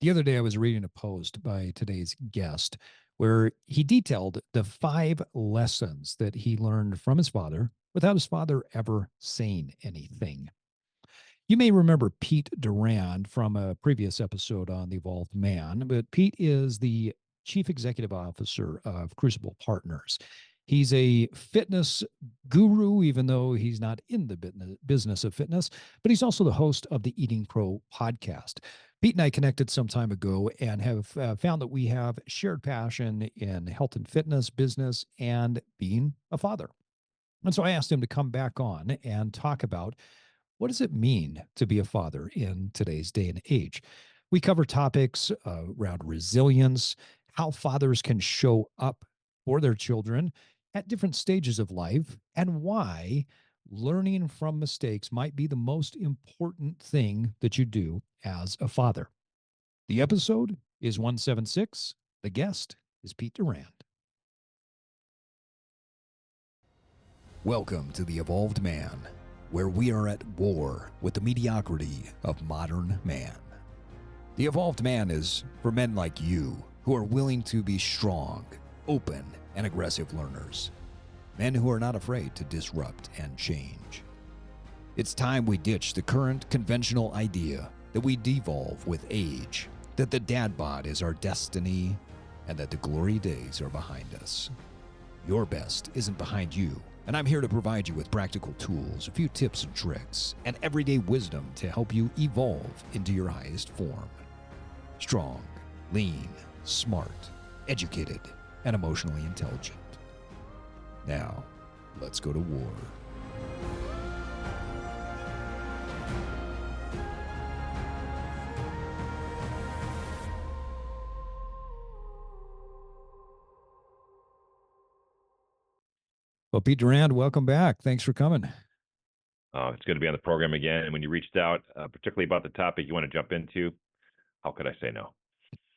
The other day, I was reading a post by today's guest where he detailed the 5 lessons that he learned from his father without his father ever saying anything. You may remember Pete Durand from a previous episode on The Evolved Man, but Pete is the chief executive officer of Crucible Partners. He's a fitness guru, even though he's not in the business of fitness, but he's also the host of the Eating Pro podcast. Pete and I connected some time ago and have found that we have shared passion in health and fitness, business, and being a father. And so I asked him to come back on and talk about what does it mean to be a father in today's day and age? We cover topics around resilience, how fathers can show up for their children at different stages of life, and why learning from mistakes might be the most important thing that you do as a father. The episode is 176. The guest is Pete Durand. Welcome to The Evolved Man, where we are at war with the mediocrity of modern man. The Evolved Man is for men like you who are willing to be strong, open, and aggressive learners. Men who are not afraid to disrupt and change. It's time we ditch the current conventional idea that we devolve with age, that the dad bod is our destiny, and that the glory days are behind us. Your best isn't behind you, and I'm here to provide you with practical tools, a few tips and tricks, and everyday wisdom to help you evolve into your highest form. Strong, lean, smart, educated, and emotionally intelligent. Now, let's go to war. Well, Pete Durand, welcome back. Thanks for coming. It's good to be on the program again. And when you reached out, particularly about the topic you want to jump into, how could I say no?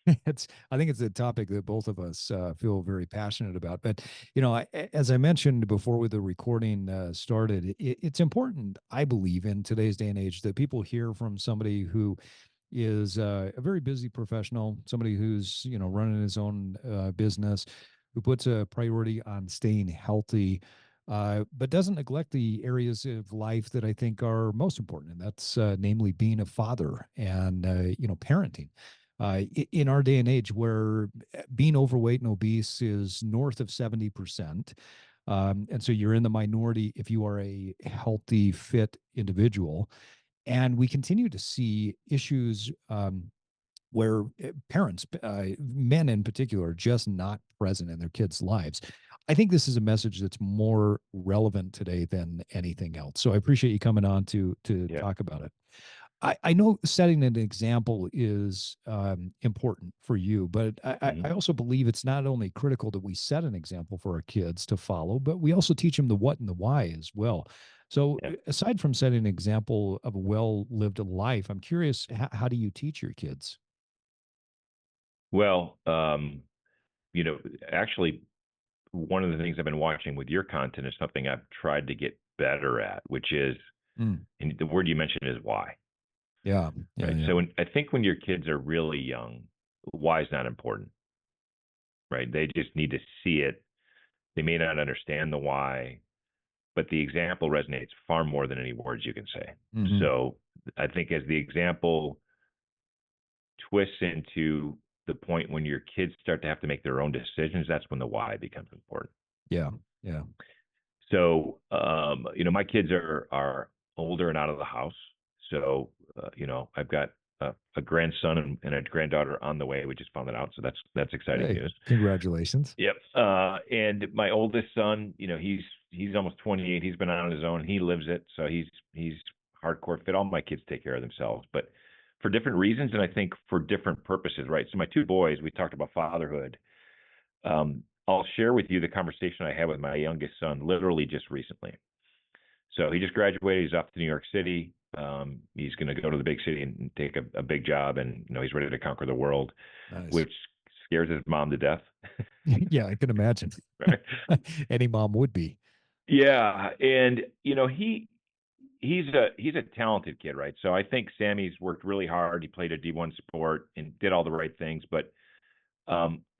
I think it's a topic that both of us feel very passionate about. But as I mentioned before, the recording started, it's important, I believe, in today's day and age, that people hear from somebody who is a very busy professional, somebody who's running his own business, who puts a priority on staying healthy. But doesn't neglect the areas of life that I think are most important, and that's namely being a father and parenting. In our day and age where being overweight and obese is north of 70%. And so you're in the minority if you are a healthy, fit individual. And we continue to see issues where parents, men in particular, are just not present in their kids' lives. I think this is a message that's more relevant today than anything else. So I appreciate you coming on to Yeah. talk about it. I know setting an example is important for you, but I also believe it's not only critical that we set an example for our kids to follow, but we also teach them the what and the why as well. So, Yeah. aside from setting an example of a well-lived life, I'm curious, how do you teach your kids? Well, actually, one of the things I've been watching with your content is something I've tried to get better at, which is, Mm, and the word you mentioned is why. yeah, yeah, Right. yeah, So I think when your kids are really young, why is not important, right? They just need to see it. They may not understand the why, but the example resonates far more than any words you can say. hmm, So I think as the example twists into the point when your kids start to have to make their own decisions, that's when the why becomes important. yeah, yeah. So, my kids are older and out of the house. So, I've got a grandson and a granddaughter on the way. We just found that out, so that's exciting Hey, news. congratulations. Yep. And my oldest son, he's almost 28. He's been on his own. He lives it, so he's hardcore fit. All my kids take care of themselves, but for different reasons, and I think for different purposes, right? So my two boys, we talked about fatherhood. I'll share with you the conversation I had with my youngest son literally just recently. So he just graduated. He's off to New York City. He's going to go to the big city and take a big job, and he's ready to conquer the world, Nice. which scares his mom to death. Yeah, I can imagine. Right? Any mom would be. Yeah, and he's a talented kid, right? So I think Sammy's worked really hard. He played a D1 sport and did all the right things, but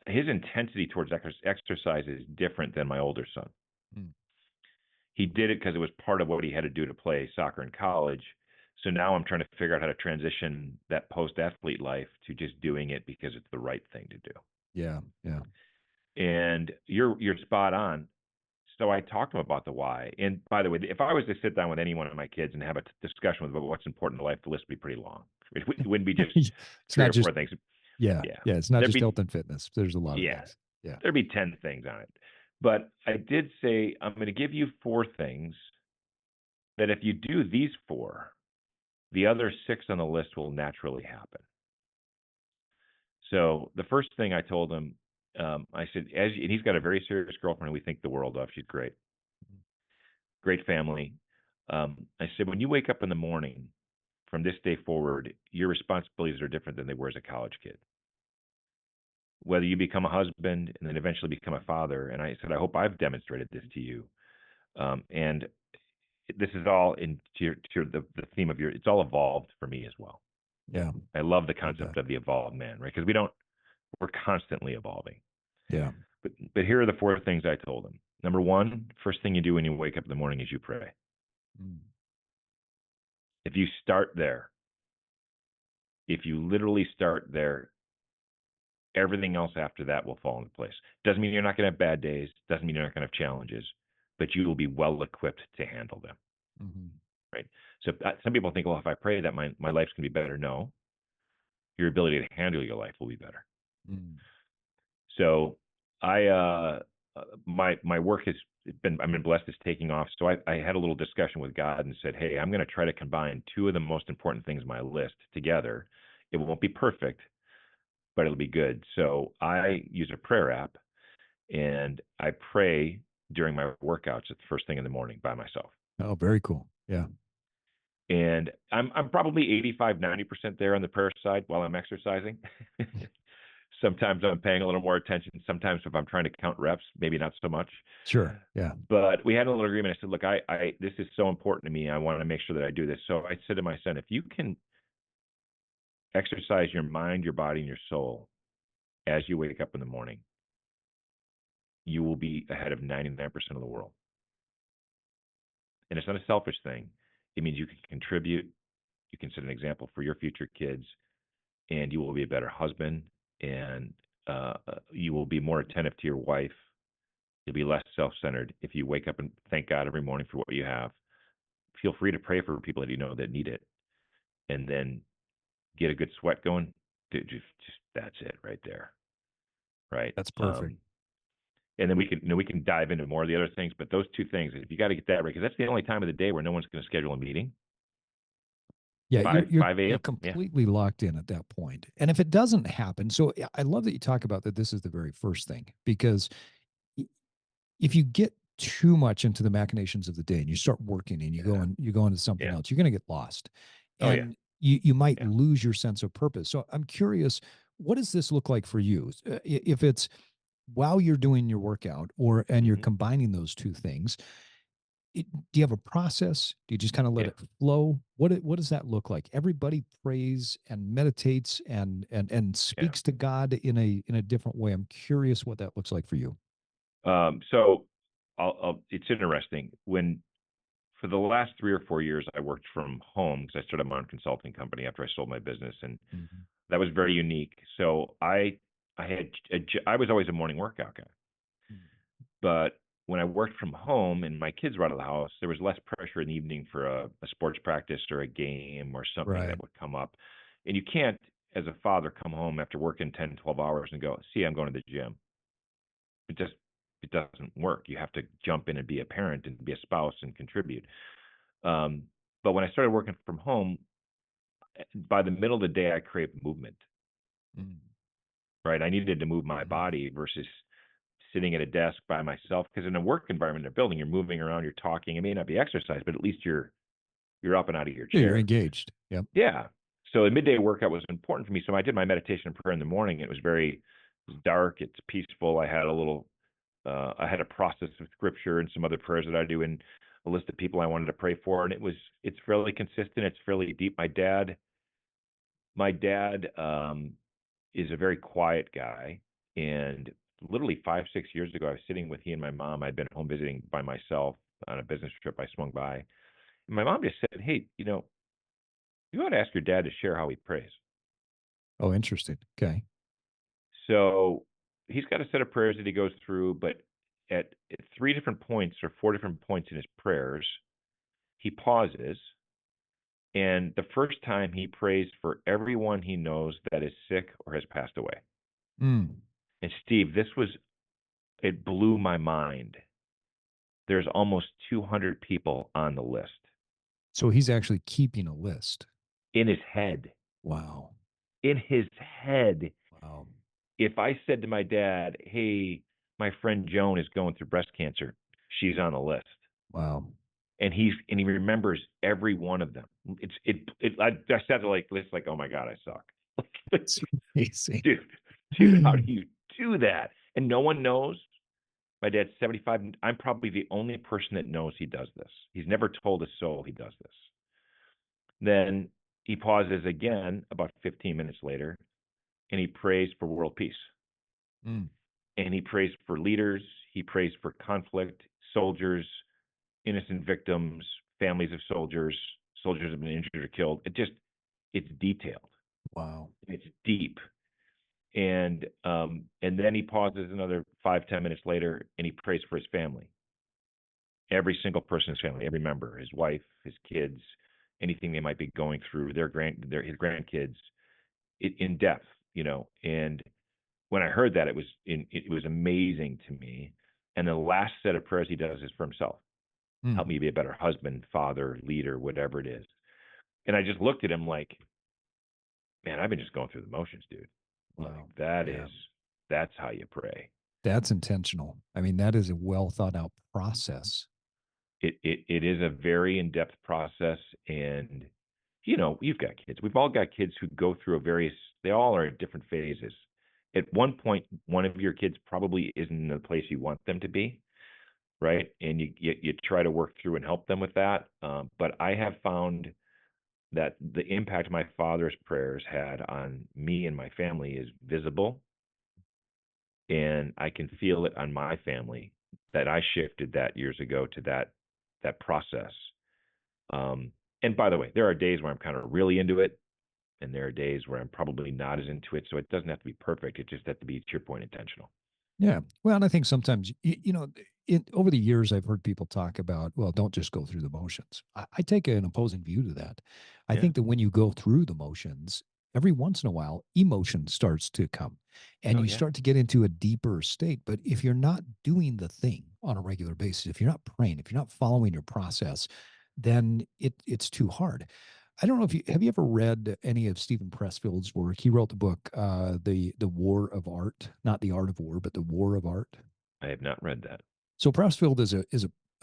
his intensity towards exercise is different than my older son. Mm. He did it because it was part of what he had to do to play soccer in college. So now I'm trying to figure out how to transition that post athlete life to just doing it because it's the right thing to do. Yeah. Yeah. And you're spot on. So I talked to him about the why. And by the way, if I was to sit down with any one of my kids and have a discussion with them about what's important in life, the list would be pretty long. It wouldn't be just It's three not or just, four things. yeah. Yeah, Yeah. It's not there'd just health be and fitness. There's a lot of yeah, things. Yeah. there'd be 10 things on it. But I did say I'm going to give you four things that if you do these four, the other six on the list will naturally happen. So the first thing I told him, I said, and he's got a very serious girlfriend who we think the world of. She's great, great family. I said, when you wake up in the morning, from this day forward, your responsibilities are different than they were as a college kid. Whether you become a husband and then eventually become a father, and I said, I hope I've demonstrated this to you. And this is all to the theme of it's all evolved for me as well. Yeah. I love the Love that. concept of the evolved man, right? Because we're constantly evolving. Yeah. But here are the four things I told him. Number one, first thing you do when you wake up in the morning is you pray. Mm. If you start there, if you literally start there, everything else after that will fall into place. Doesn't mean you're not going to have bad days. Doesn't mean you're not going to have challenges, but you will be well equipped to handle them. Mm-hmm. Right. So some people think, well, if I pray that my life's going to be better. No, your ability to handle your life will be better. Mm. So my work has I've been blessed, is taking off. So I had a little discussion with God and said, hey, I'm going to try to combine two of the most important things on my list together. It won't be perfect, but it'll be good. So I use a prayer app and I pray during my workouts at the first thing in the morning by myself. Oh, very cool. Yeah. And I'm probably 85-90% there on the prayer side while I'm exercising. Sometimes I'm paying a little more attention. Sometimes if I'm trying to count reps, maybe not so much. Sure. Yeah. But we had a little agreement. I said, look, I this is so important to me. I want to make sure that I do this. So I said to my son, if you can exercise your mind, your body, and your soul as you wake up in the morning, you will be ahead of 99% of the world. And it's not a selfish thing. It means you can contribute. You can set an example for your future kids, and you will be a better husband, and you will be more attentive to your wife. You'll be less self-centered if you wake up and thank God every morning for what you have. Feel free to pray for people that you know that need it, and then get a good sweat going. Dude, just that's it right there, right? That's perfect. And then we can dive into more of the other things, but those two things, if you got to get that right, because that's the only time of the day where no one's going to schedule a meeting. Yeah, you're 5 you're 5 you're a.m. Yeah, completely locked in at that point. And if it doesn't happen, so I love that you talk about that this is the very first thing, because if you get too much into the machinations of the day and you start working and yeah, you go into something yeah. else, you're going to get lost. Oh yeah, And you might yeah. lose your sense of purpose. So I'm curious, what does this look like for you? If it's while you're doing your workout and you're Hmm. combining those two things, do you have a process? Do you just kind of let Yeah. it flow? What does that look like? Everybody prays and meditates and Yeah. speaks to God in a different way. I'm curious what that looks like for you. So it's interesting when for the last 3 or 4 years I worked from home because I started my own consulting company after I sold my business, and Mhm. that was very unique. So I was always a morning workout guy, but when I worked from home and my kids were out of the house, there was less pressure in the evening for a sports practice or a game or something Right. that would come up. And you can't, as a father, come home after working 10, 12 hours and go, see, I'm going to the gym. It just it doesn't work. You have to jump in and be a parent and be a spouse and contribute. Um, but when I started working from home, by the middle of the day, I craved movement. Mm. Right, I needed to move my Mhm. body versus sitting at a desk by myself. Because in a work environment, in a building, you're moving around, you're talking. It may not be exercise, but at least you're up and out of your Yeah, you're chair. engaged. Yep. Yeah. So a midday workout was important for me. So I did my meditation and prayer in the morning. It was dark. It's peaceful. I had a process of scripture and some other prayers that I do. And a list of people I wanted to pray for, and it's fairly consistent. It's fairly deep. My dad is a very quiet guy, and literally 5 6 years ago, I was sitting with he and my mom. I'd been home visiting by myself on a business trip. I swung by, and my mom just said, "Hey, you ought to ask your dad to share how he prays." Oh, interesting. Okay. So he's got a set of prayers that he goes through, but at three different points or four different points in his prayers, he pauses. And the first time he prays for everyone he knows that is sick or has passed away. Mm. And Steve, it blew my mind. There's almost 200 people on the list So he's actually keeping a list. in his head. Wow. In his head. Wow. If I said to my dad, "Hey, my friend Joan is going through breast cancer," she's on the list. Wow. And he remembers every one of them. I said like this, like, oh my god, I suck. Like, It's amazing. dude, dude, how do you do that? And no one knows. My dad's 75. I'm probably the only person that knows he does this. He's never told a soul he does this. Then he pauses again about 15 minutes later, and he prays for world peace. Mm. And he prays for leaders. He prays for conflict, soldiers, innocent victims, families of soldiers, soldiers have been injured or killed. It's detailed. Wow. It's deep. And then he pauses another 5 10 minutes later, and he prays for his family, every single person in his family, every member, his wife, his kids, anything they might be going through, his grandkids, in depth, And when I heard that, it was amazing to me. And the last set of prayers he does is for himself. Help Mm. me be a better husband, father, leader, whatever it is. And I just looked at him like, man, I've been just going through the motions, dude. Like Wow. Yeah. that's how you pray. That's intentional. I mean, that is a well thought out process. It is a very in depth process, and you've got kids. We've all got kids who go through they all are in different phases. At one point, one of your kids probably isn't in the place you want them to be, right? And you try to work through and help them with that. But I have found that the impact my father's prayers had on me and my family is visible, and I can feel it on my family that I shifted that years ago to that process. Um, and by the way, there are days where I'm kind of really into it, and there are days where I'm probably not as into it. So it doesn't have to be perfect. It just has to be, to your point, intentional. Yeah. Well, and I think sometimes, over the years, I've heard people talk about, well, don't just go through the motions. I take an opposing view to that. I Yeah. think that when you go through the motions, every once in a while, emotion starts to come and Oh you yeah. start to get into a deeper state. But if you're not doing the thing on a regular basis, if you're not praying, if you're not following your process, then it's too hard. I don't know if you ever read any of Stephen Pressfield's work. He wrote the book, the War of Art, not the Art of War, but the War of Art. I have not read that. So Pressfield is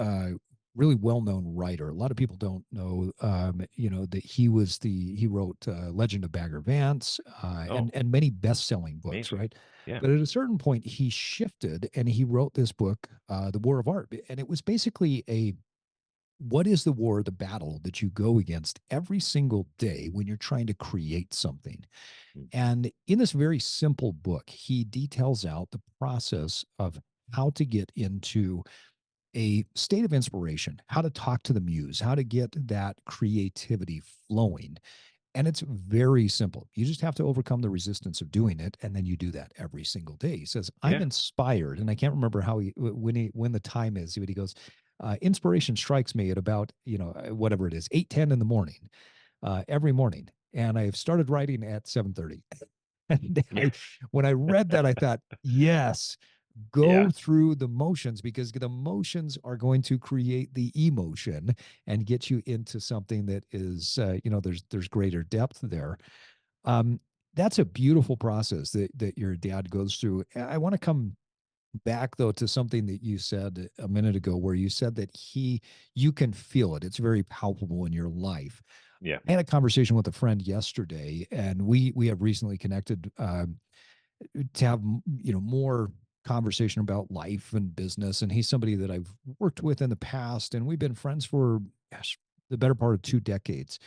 a really well known writer. A lot of people don't know, that he wrote Legend of Bagger Vance, Oh, and many best selling books, amazing. right? Yeah. But at a certain point, he shifted and he wrote this book, The War of Art, and it was basically a what is the war, the battle that you go against every single day when you're trying to create something. Mm. And in this very simple book, he details out the process of how to get into a state of inspiration, how to talk to the muse, how to get that creativity flowing. And it's very simple. You just have to overcome the resistance of doing it. And then you do that every single day. He says, I'm Yeah. inspired. And I can't remember when the time is, but he goes, inspiration strikes me at about, whatever it is, 8:10 in the morning, every morning. And I've started writing at 7:30. And Yeah. when I read that, I thought, yes, Yeah. go through the motions because the motions are going to create the emotion and get you into something that is, there's greater depth there. Um, that's a beautiful process that your dad goes through. I want to come back though to something that you said a minute ago, where you said that you can feel it. It's very palpable in your life. Yeah. I had a conversation with a friend yesterday, and we have recently connected, to have more conversation about life and business. And he's somebody that I've worked with in the past, and we've been friends for, gosh, the better part of 2 decades.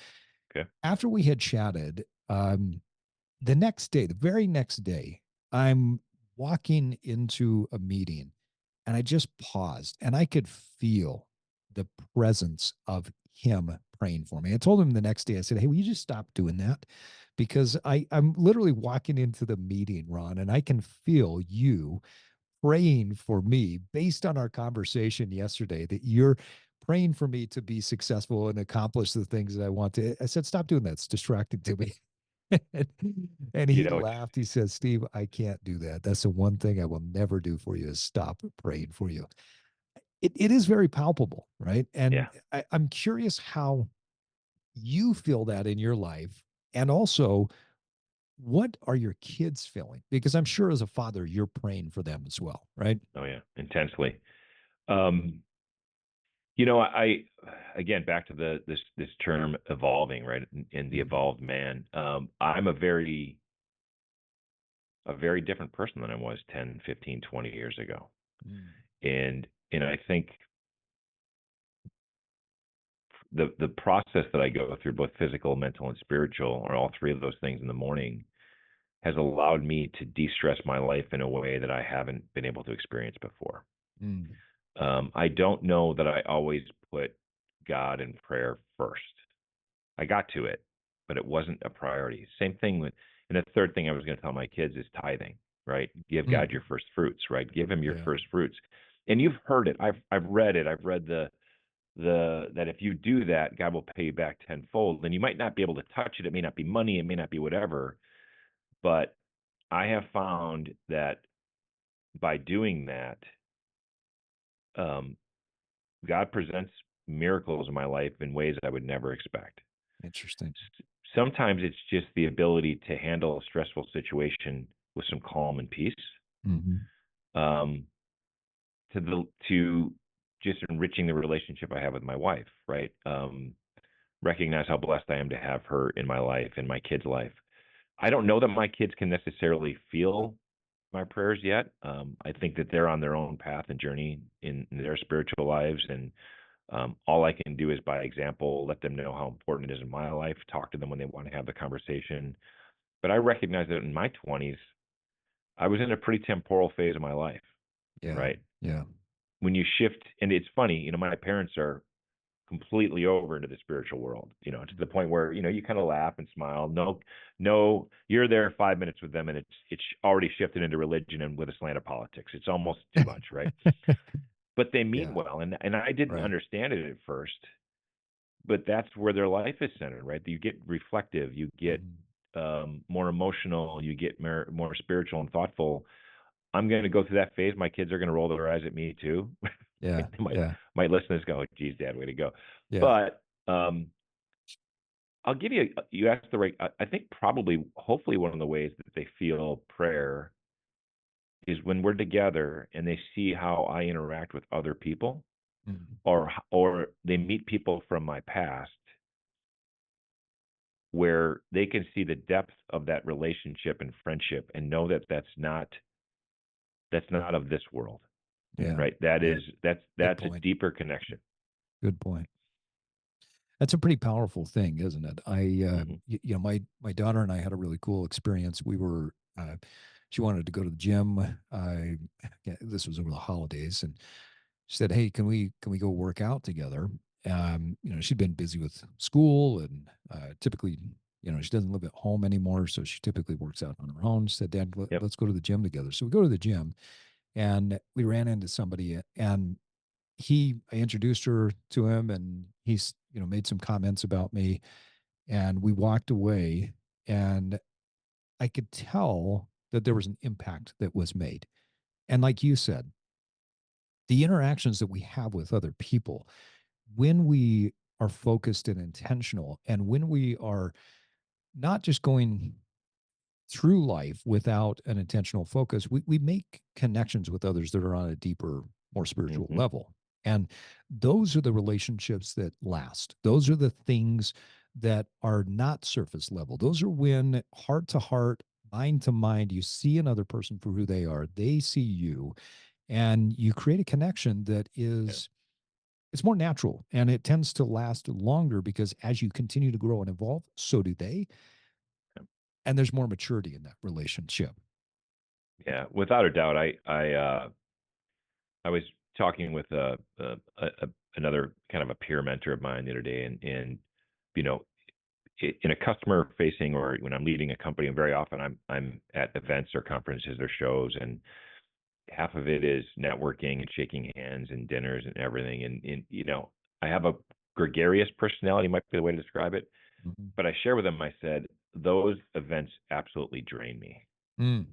Okay. After we had chatted, the next day, the very next day, I'm walking into a meeting and I just paused and I could feel the presence of him praying for me. I told him the next day, I said, "Hey, will you just stop doing that?" Because I'm literally walking into the meeting, Ron, and I can feel you praying for me based on our conversation yesterday, that you're praying for me to be successful and accomplish the things that I want to. I said, "Stop doing that. It's distracting to me." And You he know, it's laughed. He said, "Steve, I can't do that. That's the one thing I will never do for you, is stop praying for you." It is very palpable, right? And yeah. I'm curious how you feel that in your life. And also, what are your kids feeling? Because I'm sure as a father, you're praying for them as well, right? Oh yeah, intensely. Um, you know, I again back to this term evolving, right? And the Mhm. evolved man. I'm a very different person than I was 10, 15, 20 years ago. Mm. And I think the process that I go through, both physical, mental, and spiritual, or all three of those things in the morning, has allowed me to de-stress my life in a way that I haven't been able to experience before. Mm. I don't know that I always put God and prayer first. I got to it, but it wasn't a priority. Same thing with, and the third thing I was going to tell my kids is tithing, right? Give God your Mm. first fruits, right? Give him your Yeah. first fruits. And you've heard it. I've read it. I've read the that if you do that, God will pay you back tenfold. And you might not be able to touch it. It may not be money. It may not be whatever. But I have found that by doing that, um, God presents miracles in my life in ways I would never expect. Interesting. Sometimes it's just the ability to handle a stressful situation with some calm and peace, Hmm. um, to just enriching the relationship I have with my wife, right? Recognize how blessed I am to have her in my life, in my kids' life. I don't know that my kids can necessarily feel my prayers yet. I think that they're on their own path and journey in their spiritual lives, and all I can do is by example let them know how important it is in my life. Talk to them when they want to have the conversation. But I recognize that in my 20s, I was in a pretty temporal phase of my life, Yeah. right? Yeah. When you shift, and it's funny, my parents are completely over into the spiritual world, to the point where, you kind of laugh and smile. No, no, you're there 5 minutes with them and it's already shifted into religion and with a slant of politics. It's almost too much, right? But they mean Yeah. well. And I didn't Right. understand it at first, but that's where their life is centered, right? You get reflective, you get Mhm. more emotional, you get more spiritual and thoughtful. I'm going to go through that phase. My kids are going to roll their eyes at me too. They Yeah. might Yeah. might listen to this, go, "Geez, Dad, way to go." Yeah. But I'll give you. You asked the right. I think probably, hopefully, one of the ways that they feel prayer is when we're together and they see how I interact with other people, Mhm. or they meet people from my past, where they can see the depth of that relationship and friendship and know that that's not of this world, Yeah. right? That Yeah. is that's Good that's a point. deeper connection. Good point. That's a pretty powerful thing, isn't it? Hmm. My daughter and I had a really cool experience. She wanted to go to the gym. Yeah, this was over the holidays, and she said, "Hey, can we go work out together?" She'd been busy with school, and typically, she doesn't live at home anymore, so she typically works out on her own. She said, "Dad, Yep. let's go to the gym together." So we go to the gym, and we ran into somebody, and I introduced her to him, and he's, made some comments about me, and we walked away, and I could tell that there was an impact that was made. And like you said, the interactions that we have with other people, when we are focused and intentional, and when we are not just going through life without an intentional focus, we make connections with others that are on a deeper, more spiritual Hmm. level. And those are the relationships that last. Those are the things that are not surface level. Those are when heart to heart, mind to mind. You see another person for who they are, they see you, and you create a connection that Yeah. is it's more natural and it tends to last longer because as you continue to grow and evolve, so do they. Yeah. And there's more maturity in that relationship. Yeah, without a doubt. I was talking with another kind of a peer mentor of mine the other day, and you know, in a customer facing or when I'm leading a company, very often I'm at events or conferences or shows, and half of it is networking and shaking hands and dinners and everything. And I have a gregarious personality, might be the way to describe it. Mhm. But I share with him, I said, those events absolutely drain me. Mm,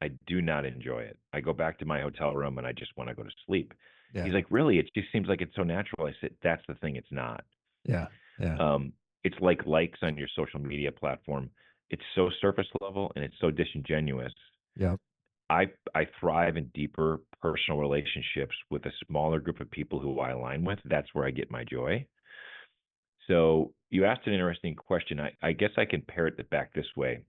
I do not enjoy it. I go back to my hotel room and I just want to go to sleep. He's yeah. like, really? It just seems like it's so natural. I said, that's the thing. It's not. Yeah. Yeah. It's like likes on your social media platform. It's so surface level and it's so disingenuous. Yep. I thrive in deeper personal relationships with a smaller group of people who I align with. That's where I get my joy. So you asked an interesting question. I guess I can parrot it back this way.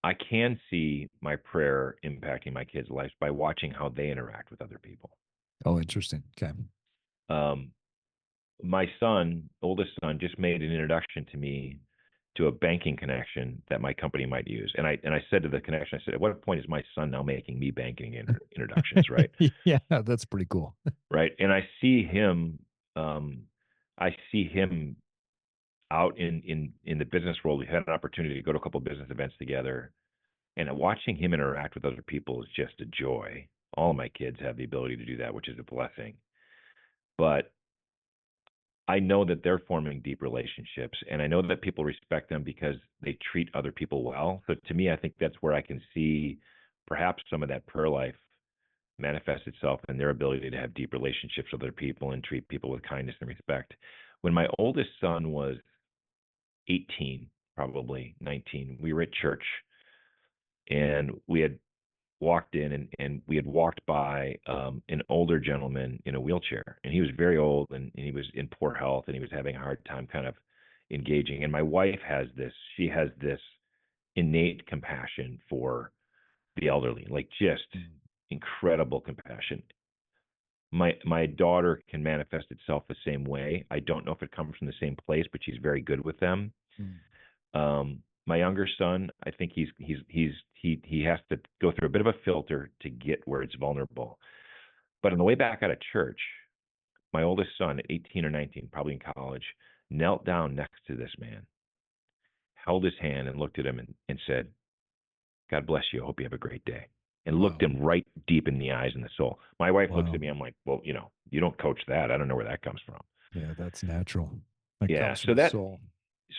I can see my prayer impacting my kids' lives by watching how they interact with other people. Oh, interesting. Okay. Um, my son, oldest son, just made an introduction to me to a banking connection that my company might use. And I said to the connection, I said, at what point is my son now making me banking introductions, right? Yeah, that's pretty cool. Right. And um, I see him out in the business world. We had an opportunity to go to a couple of business events together, and watching him interact with other people is just a joy. All of my kids have the ability to do that, which is a blessing. But I know that they're forming deep relationships, and I know that people respect them because they treat other people well. So to me, I think that's where I can see perhaps some of that prayer life manifest itself in their ability to have deep relationships with other people and treat people with kindness and respect. When my oldest son was 18, probably 19, we were at church and we had walked in and we had walked by an older gentleman in a wheelchair, and he was very old and he was in poor health and he was having a hard time kind of engaging. And my wife has this, she has this innate compassion for the elderly, like just Mm, incredible compassion. My daughter can manifest itself the same way. I don't know if it comes from the same place, but she's very good with them. mm, My younger son, I think he has to go through a bit of a filter to get where it's vulnerable. But on the way back out of church, my oldest son, at 18 or 19, probably in college, knelt down next to this man, held his hand, and looked at him and said, "God bless you. I hope you have a great day." And looked wow. him right deep in the eyes and the soul. My wife looks Wow. at me. I'm like, well, you don't coach that. I don't know where that comes from. Yeah, that's natural. That Yeah. comes from the soul.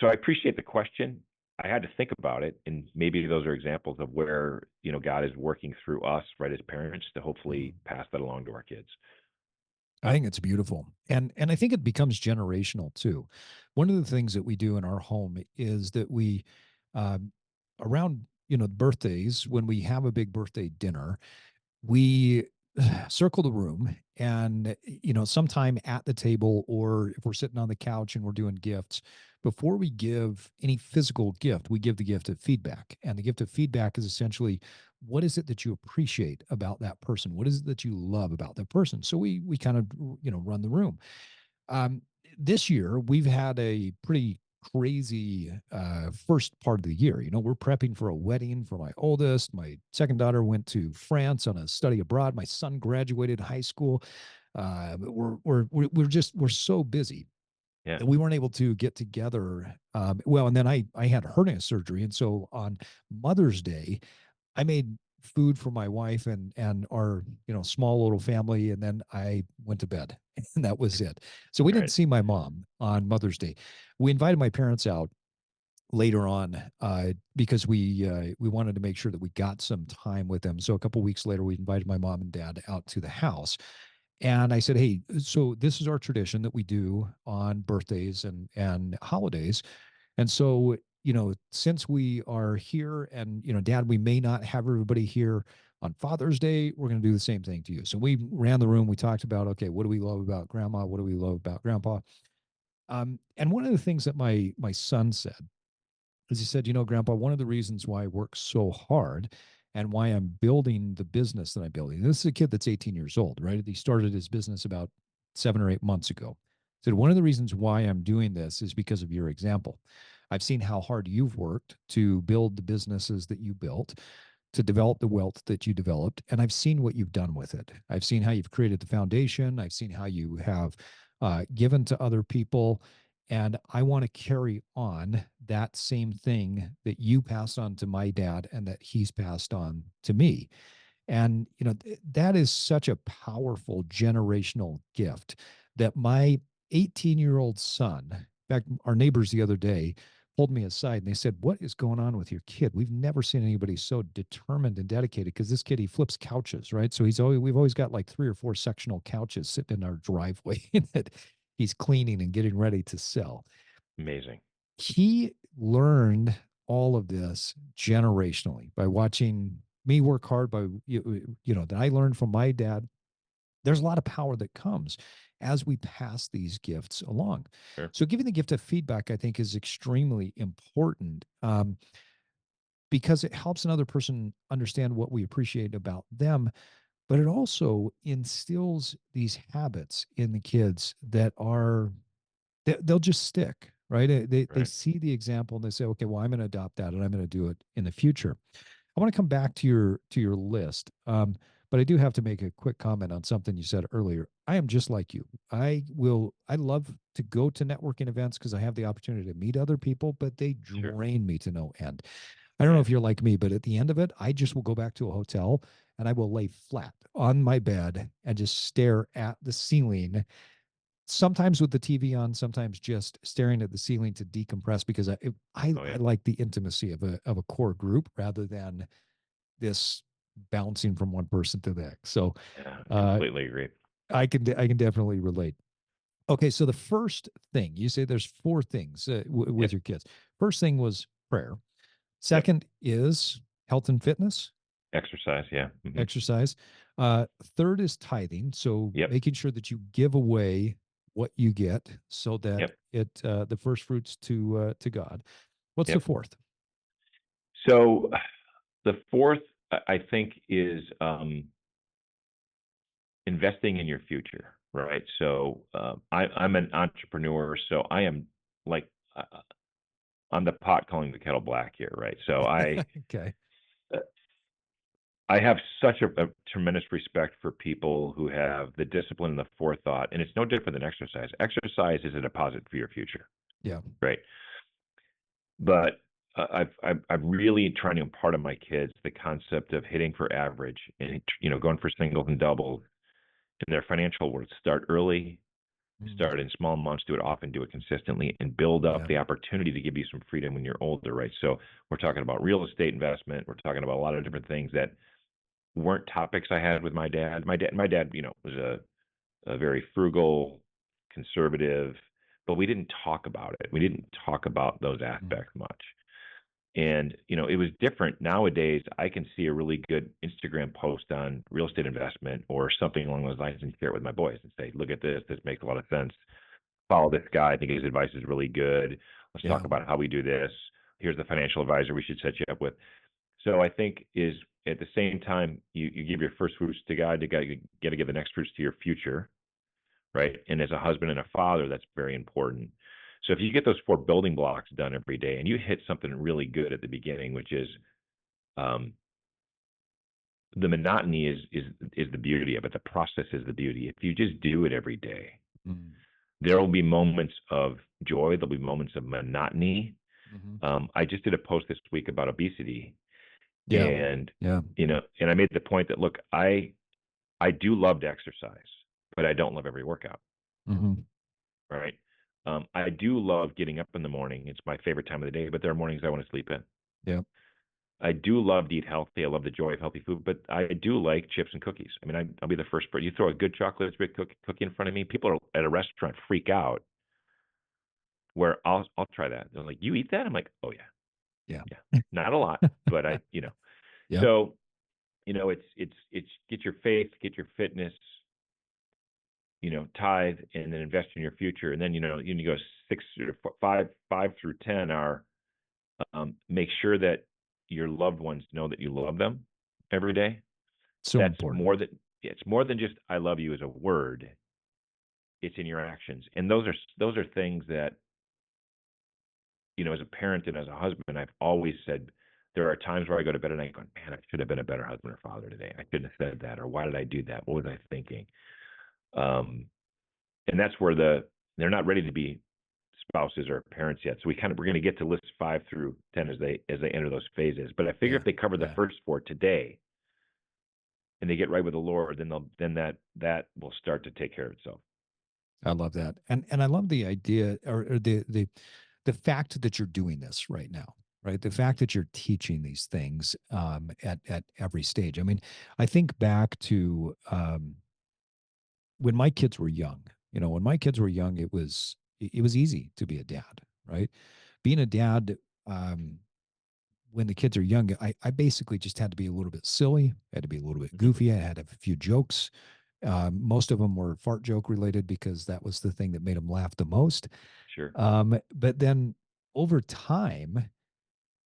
So I appreciate the question. I had to think about it, and maybe those are examples of where God is working through us, right, as parents, to hopefully Mhm. pass that along to our kids. I think it's beautiful. And I think it becomes generational too. One of the things that we do in our home is that we um, around birthdays, when we have a big birthday dinner, we circle the room and sometime at the table, or if we're sitting on the couch and we're doing gifts, before we give any physical gift, we give the gift of feedback. And the gift of feedback is essentially, what is it that you appreciate about that person? What is it that you love about that person? So we kind of run the room. um, this year, we've had a pretty crazy first part of the year. We're prepping for a wedding for my oldest. My second daughter went to France on a study abroad. My son graduated high school. We're so busy Yeah. that we weren't able to get together. Well, and then I had hernia surgery, and so on Mother's Day, I made food for my wife and our small little family, and then I went to bed, and that was it. So we didn't Right. see my mom on Mother's Day. We invited my parents out later on because we wanted to make sure that we got some time with them. So a couple weeks later, we invited my mom and dad out to the house, and I said, "Hey, so this is our tradition that we do on birthdays and holidays. And so, since we are here and, Dad, we may not have everybody here on Father's Day, we're going to do the same thing to you." So we ran the room. We talked about, okay, what do we love about grandma? What do we love about grandpa? And one of the things that my son said As he said, Grandpa, one of the reasons why I work so hard and why I'm building the business that I'm building. This is a kid that's 18 years old, right? He started his business about 7 or 8 months ago. He said, one of the reasons why I'm doing this is because of your example. I've seen how hard you've worked to build the businesses that you built, to develop the wealth that you developed. And I've seen what you've done with it. I've seen how you've created the foundation. I've seen how you have given to other people. And I want to carry on that same thing that you passed on to my dad and that he's passed on to me. And, that is such a powerful generational gift that my 18-year-old son, in fact, our neighbors the other day pulled me aside and they said, "What is going on with your kid? We've never seen anybody so determined and dedicated." Because this kid, he flips couches, right? So we've always got like 3 or 4 sectional couches sitting in our driveway that he's cleaning and getting ready to sell. Amazing. He learned all of this generationally by watching me work hard, by that I learned from my dad. There's a lot of power that comes as we pass these gifts along. Sure. So giving the gift of feedback, I think, is extremely important, because it helps another person understand what we appreciate about them, but it also instills these habits in the kids that are they'll just stick, right? They Right. see the example and they say, okay, well, I'm going to adopt that and I'm going to do it in the future. I want to come back to your list, but I do have to make a quick comment on something you said earlier. I am just like you. I love to go to networking events because I have the opportunity to meet other people, but they Sure. drain me to no end. I don't know Yeah. if you're like me, but at the end of it, I just will go back to a hotel and I will lay flat on my bed and just stare at the ceiling, sometimes with the TV on, sometimes just staring at the ceiling to decompress, because Oh I yeah. like the intimacy of a core group rather than this bouncing from one person to the next. So Yeah. I uh, completely agree. I can definitely relate. Okay, so the first thing you say, there's 4 things with Yep. your kids. First thing was prayer. Yep. Second is health and fitness, Exercise. Yeah. exercise. Third is tithing, so Yep. making sure that you give away what you get so that Yep. it the first fruits to God. What's the Yep. fourth? So the fourth, I think, is investing in your future, right? So I'm an entrepreneur, so I am like I'm the pot calling the kettle black here, right? So Okay. I have such a tremendous respect for people who have the discipline and the forethought, and it's no different than exercise. Exercise is a deposit for your future, Yeah. right? But I've really trying to impart on my kids the concept of hitting for average and going for singles and doubles in their financial world. Start early, Mm, start in small amounts, do it often, do it consistently, and build up yeah. the opportunity to give you some freedom when you're older, right? So we're talking about real estate investment. We're talking about a lot of different things that weren't topics I had with my dad. My dad, was a very frugal, conservative, but we didn't talk about it. We didn't talk about those Mm, aspects much. And, it was different. Nowadays, I can see a really good Instagram post on real estate investment or something along those lines and share it with my boys and say, look at this. This makes a lot of sense. Follow this guy. I think his advice is really good. Let's talk yeah. about how we do this. Here's the financial advisor we should set you up with. So I think is at the same time you give your first fruits to God, you got to give the next fruits to your future, right? And as a husband and a father, that's very important. So if you get those 4 building blocks done every day and you hit something really good at the beginning, which is um, the monotony is the beauty of it. The process is the beauty. If you just do it every day, Mm, there will be moments of joy. There'll be moments of monotony. hmm. I just did a post this week about obesity, Yeah. and Yeah. and I made the point that look, I do love to exercise, but I don't love every workout, Hmm. right? I do love getting up in the morning. It's my favorite time of the day, but there are mornings I want to sleep in. Yeah. I do love to eat healthy. I love the joy of healthy food, but I do like chips and cookies. I mean, I'll be the first person. You throw a good chocolate chip cookie in front of me, people are, at a restaurant freak out. Where I'll try that. They're like, "You eat that?" I'm like, "Oh yeah, Yeah. yeah." Not a lot, but Yep. So it's get your faith, get your fitness, tithe, and then invest in your future. And then you go 6 or 5 through 10 are Make sure that your loved ones know that you love them every day. So That's important. more than it's more than just I love you as a word. It's in your actions, and those are things that, as a parent and as a husband, I've always said. There are times where I go to bed and I go, man, I should have been a better husband or father today. I shouldn't have said that, or why did I do that? What was I thinking? Um, and that's where they're not ready to be spouses or parents yet. So we're going to get to list 5 through 10 as they enter those phases. But I figure Yeah. if they cover the Yeah. first 4 today and they get right with the Lord, then that will start to take care of itself. I love that. And I love the idea or the fact that you're doing this right now, right? The fact that you're teaching these things at every stage. I mean, I think back to when my kids were young. When my kids were young, it was easy to be a dad, right? Being a dad, um, when the kids are young, I basically just had to be a little bit silly, I had to be a little bit goofy, I had a few jokes. Most of them were fart joke related because that was the thing that made them laugh the most. Sure. But then over time,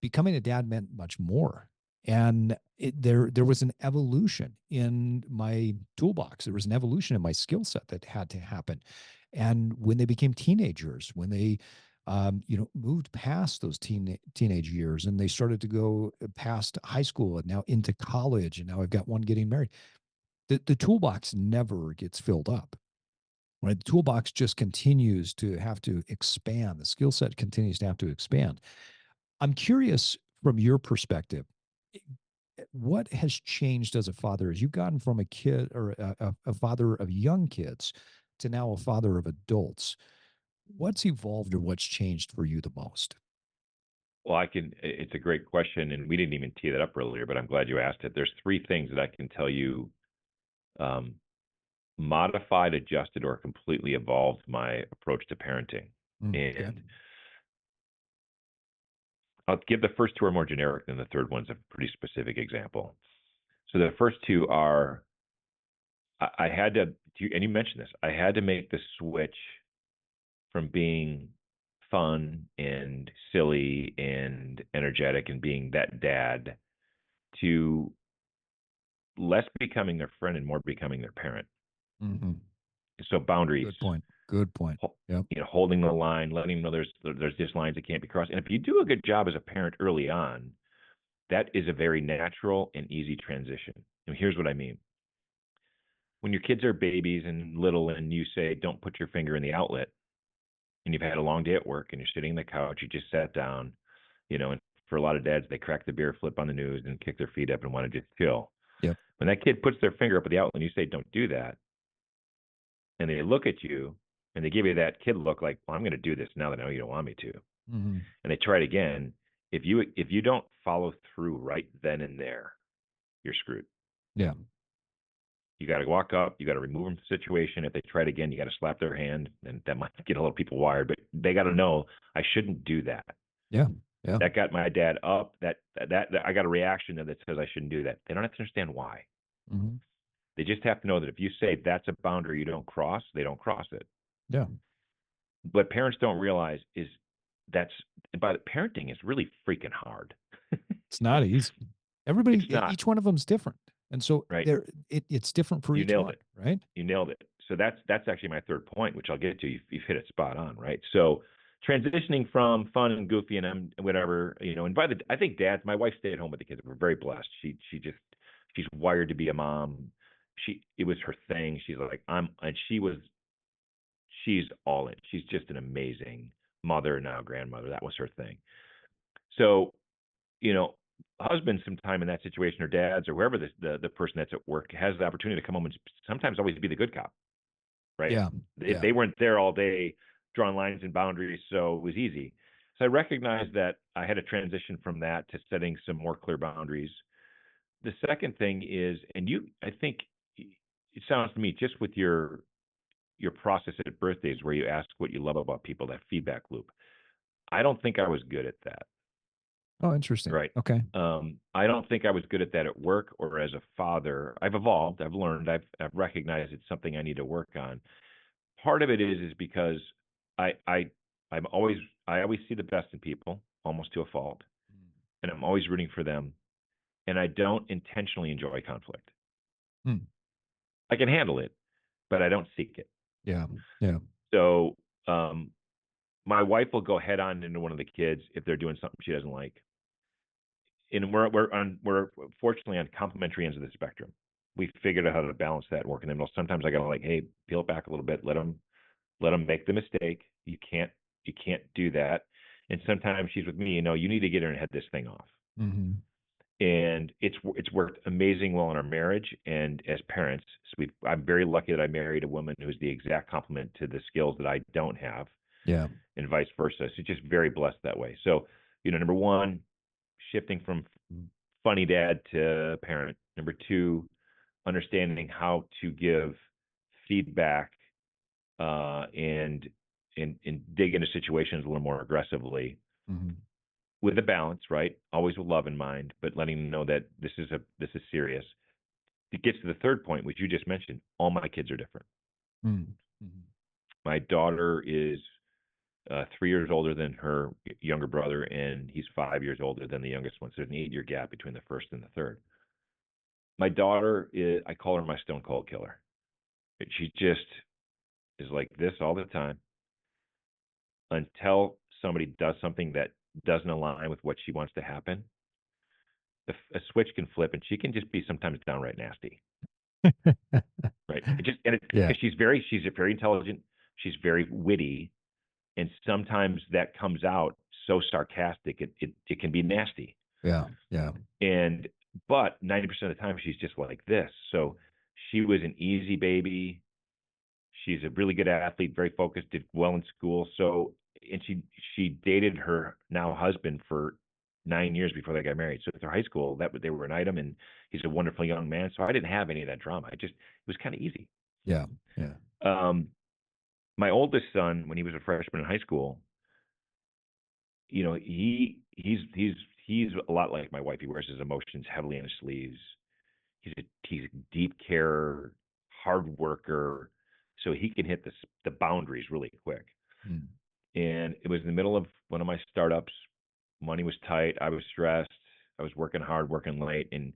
becoming a dad meant much more. And there was an evolution in my toolbox. There was an evolution in my skill set that had to happen. And when they became teenagers, when they moved past those teenage years and they started to go past high school and now into college, and now I've got one getting married. The toolbox never gets filled up, right? The toolbox just continues to have to expand. The skill set continues to have to expand. I'm curious from your perspective, what has changed as a father as you've gotten from a kid or a father of young kids to now a father of adults? What's evolved or what's changed for you the most? Well, it's a great question, and we didn't even tee that up earlier, but I'm glad you asked it. There's 3 things that I can tell you um, modified, adjusted, or completely evolved my approach to parenting. Okay. And I'll give the first 2 are more generic, and the third one's a pretty specific example. So the first 2 are I had to, and you mentioned this, I had to make the switch from being fun and silly and energetic and being that dad to less becoming their friend and more becoming their parent. Mm-hmm. So boundaries, Good point. Good point. Yep. holding the line, letting them know there's just lines that can't be crossed. And if you do a good job as a parent early on, that is a very natural and easy transition. And here's what I mean. When your kids are babies and little and you say, don't put your finger in the outlet, and you've had a long day at work and you're sitting on the couch, you just sat down, and for a lot of dads, they crack the beer, flip on the news, and kick their feet up and want to just chill. Yep. When that kid puts their finger up at the outlet and you say, don't do that, and they look at you and they give you that kid look like, well, I'm going to do this now that I know you don't want me to. Mm-hmm. And they try it again. If you don't follow through right then and there, you're screwed. Yeah. You got to walk up. You got to remove them from the situation. If they try it again, you got to slap their hand, and that might get a little people wired. But they got to know I shouldn't do that. Yeah. Yeah. That got my dad up. That I got a reaction that says I shouldn't do that. They don't have to understand why. Mm-hmm. They just have to know that if you say that's a boundary you don't cross, they don't cross it. Yeah. What parents don't realize is that's but parenting is really freaking hard. It's not easy. It's not, Each one of them is different. And so right? it's different for You each nailed one, it. right? You nailed it. So that's actually my third point, which I'll get to. You've hit it spot on, right? So transitioning from fun and goofy and whatever, and I think dads, my wife stayed home with the kids. We're very blessed. She's wired to be a mom. It was her thing. She's like, and she's all in. She's just an amazing mother, now grandmother. That was her thing. So, you know, husbands sometime in that situation, or dads, or whoever the person that's at work has the opportunity to come home and sometimes always be the good cop, right? Yeah. Yeah. They weren't there all day drawing lines and boundaries, so it was easy. So I recognized that I had to transition from that to setting some more clear boundaries. The second thing is, I think it sounds to me, just with your process at birthdays where you ask what you love about people, that feedback loop. I don't think I was good at that. Oh, interesting. Right. Okay. I don't think I was good at that at work or as a father. I've evolved. I've learned. I've recognized it's something I need to work on. Part of it is because I I I'm always I always see the best in people. almost to a fault, and I'm always rooting for them. And I don't intentionally enjoy conflict. Mm. I can handle it, but I don't seek it. Yeah. Yeah. So my wife will go head on into one of the kids if they're doing something she doesn't like. And we're fortunately on complementary ends of the spectrum. We figured out how to balance that and work in the middle. Sometimes I gotta like, hey, peel it back a little bit, let them make the mistake. You can't do that. And sometimes she's with me, you need to get her and head this thing off. Mm-hmm. And it's worked amazing well in our marriage and as parents. So I'm very lucky that I married a woman who's the exact complement to the skills that I don't have, Yeah. and vice versa. So just very blessed that way. So, number one, shifting from funny dad to parent. Number two, understanding how to give feedback and dig into situations a little more aggressively Mm-hmm. with a balance, right? Always with love in mind, but letting them know that this is serious. It gets to the third point, which you just mentioned. All my kids are different. Mm-hmm. My daughter is 3 years older than her younger brother, and he's 5 years older than the youngest one. So there's an 8-year gap between the first and the third. My daughter is, I call her my stone cold killer. She just is like this all the time until somebody does something that doesn't align with what she wants to happen. A switch can flip, and she can just be sometimes downright nasty. Right? Yeah. Because she's very intelligent, she's very witty, and sometimes that comes out so sarcastic it can be nasty. Yeah. Yeah. And but 90% of the time she's just like this. So she was an easy baby. She's a really good athlete, very focused, did well in school. So and she dated her now husband for 9 years before they got married. So through high school, that they were an item, and he's a wonderful young man. So I didn't have any of that drama. It was kind of easy. Yeah. Yeah. Um, my oldest son, when he was a freshman in high school, he's a lot like my wife. He wears his emotions heavily on his sleeves. He's a deep carer, hard worker, so he can hit the boundaries really quick. Mm. And it was in the middle of one of my startups. Money was tight. I was stressed. I was working hard, working late, and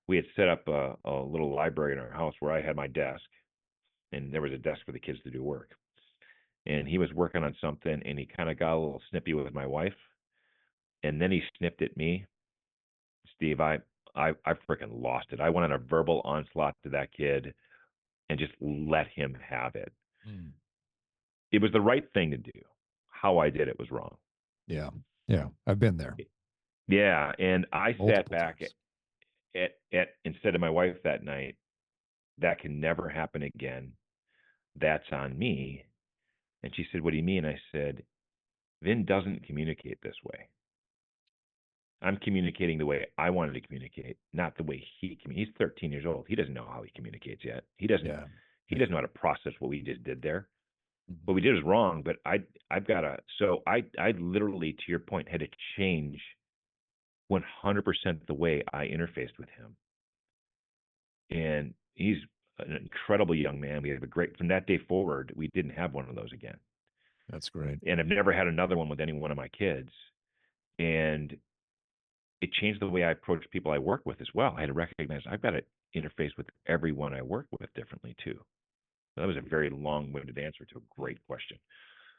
we had set up a little library in our house where I had my desk, and there was a desk for the kids to do work. And he was working on something, and he kind of got a little snippy with my wife, and then he snipped at me. Steve, I freaking lost it. I went on a verbal onslaught to that kid and just let him have it. Mm. It was the right thing to do. How I did it was wrong. Yeah. Yeah. I've been there Yeah, and I sat multiple back times. at and said to my wife that night, that can never happen again. That's on me. And she said, "What do you mean?" I said, "Vin doesn't communicate this way. I'm communicating the way I wanted to communicate, not the way he communicates. He's 13 years old. He doesn't know how he communicates yet. Yeah. He Yeah. doesn't know how to process what we just did there. What we Mm-hmm. did was wrong, but I've got to so I literally, to your point, had to change 100% the way I interfaced with him. And he's an incredible young man. We have a great from that day forward, we didn't have one of those again. That's great. And I've never had another one with any one of my kids. And it changed the way I approach people I work with as well. I had to recognize I've got to interface with everyone I work with differently too. That was a very long-winded answer to a great question.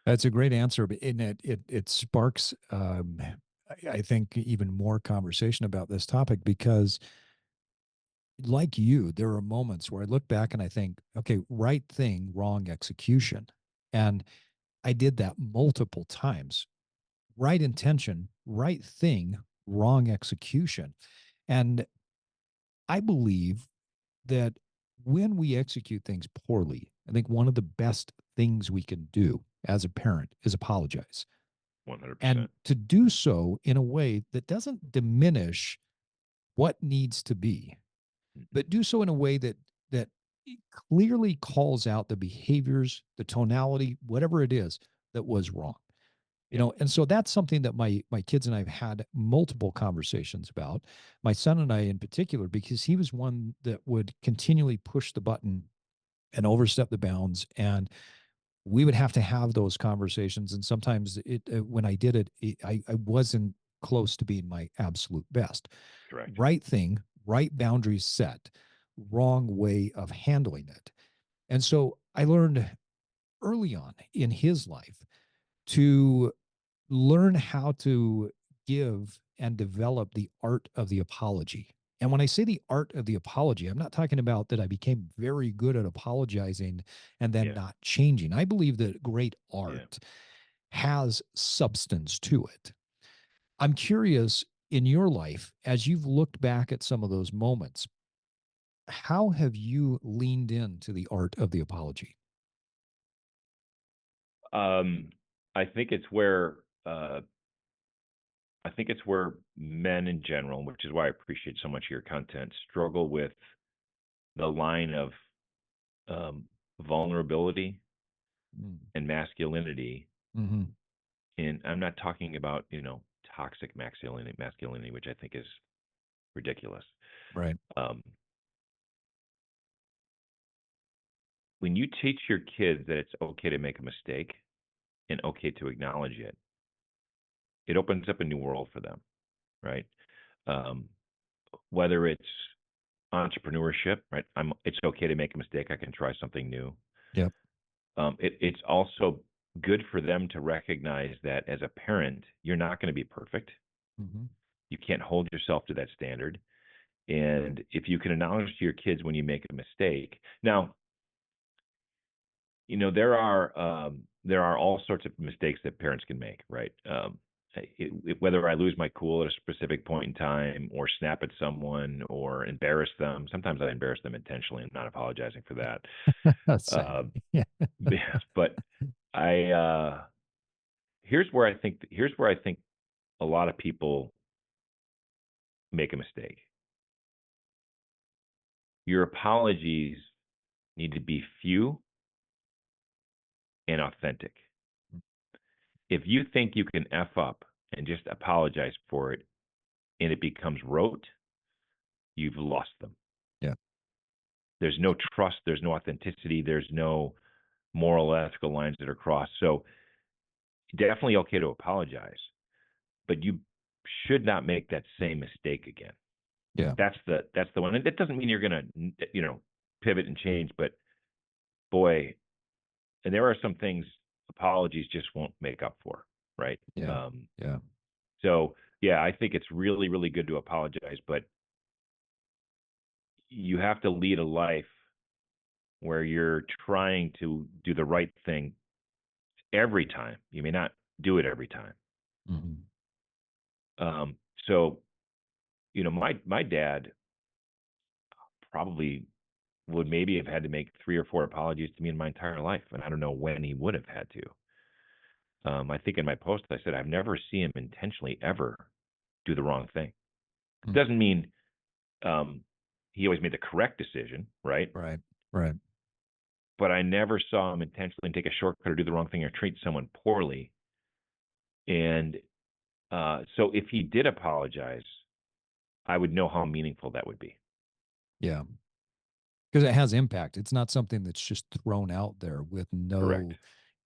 That's a great answer, but in it sparks, I think, even more conversation about this topic because, like you, there are moments where I look back and I think, okay, right thing, wrong execution, and I did that multiple times. Right intention, right thing, wrong execution, and I believe that when we execute things poorly, I think one of the best things we can do as a parent is apologize. And 100%. to do so in a way that doesn't diminish what needs to be, but do so in a way that clearly calls out the behaviors, the tonality, whatever it is that was wrong. Yep. And so that's something that my kids and I have had multiple conversations about. My son and I in particular, because he was one that would continually push the button and overstep the bounds. And we would have those conversations. And sometimes when I did I wasn't close to being my absolute best. Correct. Right thing, right boundaries set, wrong way of handling it. And so I learned early on in his life to learn how to give and develop the art of the apology. And when I say the art of the apology, I'm not talking about that I became very good at apologizing and then Yeah. not changing. I believe that great Yeah. art has substance to it. I'm curious, in your life, as you've looked back at some of those moments, how have you leaned into the art of the apology? Um, I think it's where I think it's where men in general, which is why I appreciate so much of your content, struggle with the line of um, vulnerability and masculinity. Mm-hmm. And I'm not talking about toxic masculinity, which I think is ridiculous. Right. Um, when you teach your kids that it's okay to make a mistake and okay to acknowledge it, it opens up a new world for them, right? Um, whether it's entrepreneurship, right? It's okay to make a mistake. I can try something new. Yep. It's also good for them to recognize that as a parent, you're not going to be perfect. Mm-hmm. You can't hold yourself to that standard. And if you can acknowledge to your kids when you make a mistake, now there are all sorts of mistakes that parents can make, right? Whether I lose my cool at a specific point in time, or snap at someone, or embarrass them. Sometimes I embarrass them intentionally. I'm not apologizing for that. Same. Uh, Yeah. but I here's where I think a lot of people make a mistake. Your apologies need to be few and authentic. If you think you can F up and just apologize for it and it becomes rote, you've lost them. Yeah. There's no trust, there's no authenticity, there's no moral, ethical lines that are crossed. So definitely okay to apologize, but you should not make that same mistake again. Yeah. That's the one. And it doesn't mean you're gonna pivot and change, but boy, and there are some things apologies just won't make up for, right? Yeah. Yeah. So yeah, I think it's really, really good to apologize, but you have to lead a life where you're trying to do the right thing every time. You may not do it every time. Mm-hmm. Um, so my dad probably would maybe have had to make 3 or 4 apologies to me in my entire life, and I don't know when he would have had to. I think in my post I said I've never seen him intentionally ever do the wrong thing. It doesn't mean um, he always made the correct decision, right? Right. Right. But I never saw him intentionally take a shortcut or do the wrong thing or treat someone poorly. And so if he did apologize, I would know how meaningful that would be. Yeah. Because it has impact. It's not something that's just thrown out there with Correct. no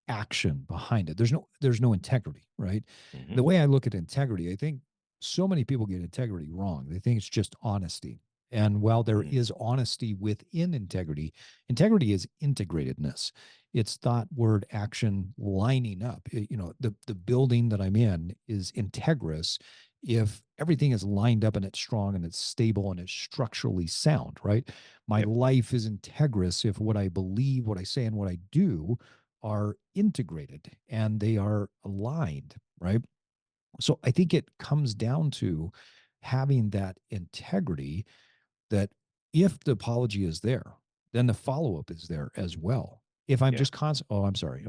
action behind it. There's no integrity, right? The Hmm. way I look at integrity, I think so many people get integrity wrong. They think it's just honesty. And while there Hmm. is honesty within integrity, integrity is integratedness. It's thought, word, action lining up. The building that I'm in is integrous if everything is lined up and it's strong and it's stable and it's structurally sound, right? My Yep. life is integrous if what I believe, what I say, and what I do are integrated and they are aligned, right? So I think it comes down to having that integrity that if the apology is there, then the follow up is there as well. If I'm Yeah. just constant, oh, I'm sorry.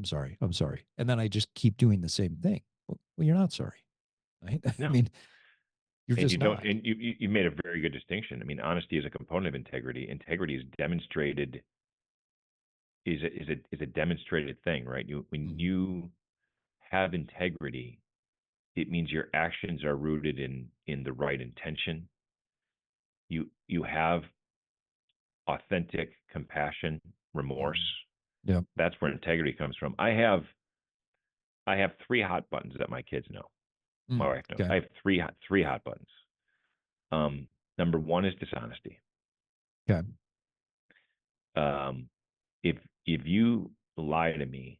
And then I just keep doing the same thing. Well, you're not sorry, right? I No. mean, you're And just you don't. not. And you made a very good distinction. I mean, honesty is a component of integrity. Integrity is demonstrated. Is a demonstrated thing, right? When Mhm. you have integrity, it means your actions are rooted in the right intention. You have authentic compassion, remorse. Yeah. That's where integrity comes from. I have three hot buttons that my kids know. My wife knows. Okay. I have three hot buttons. Um, Number one is dishonesty. Okay. Um, if you lie to me,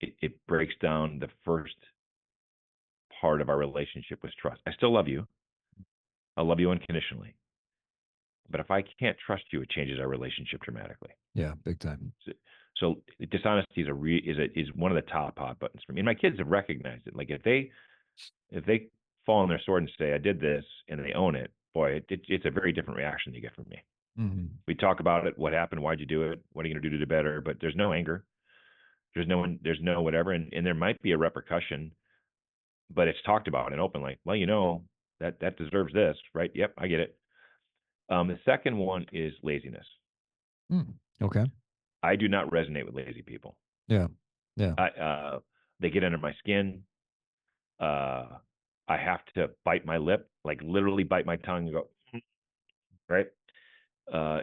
it breaks down the first part of our relationship was trust. I still love you. I love you unconditionally. But if I can't trust you, it changes our relationship dramatically. Yeah. Big time. So dishonesty is one of the top hot buttons for me. And my kids have recognized it. Like if they fall on their sword and say I did this and they own it, boy, it's a very different reaction you get from me. Hmm. We talk about it, what happened, why'd you do it, what are you going to do to do better, but there's no anger, there's no whatever, and there might be a repercussion, but it's talked about and open, like, well, that deserves this, right? Yep, I get it. The second one is laziness. Okay. I do not resonate with lazy people. Yeah. Yeah. They get under my skin. Uh, I have to bite my lip, like literally bite my tongue and go, right?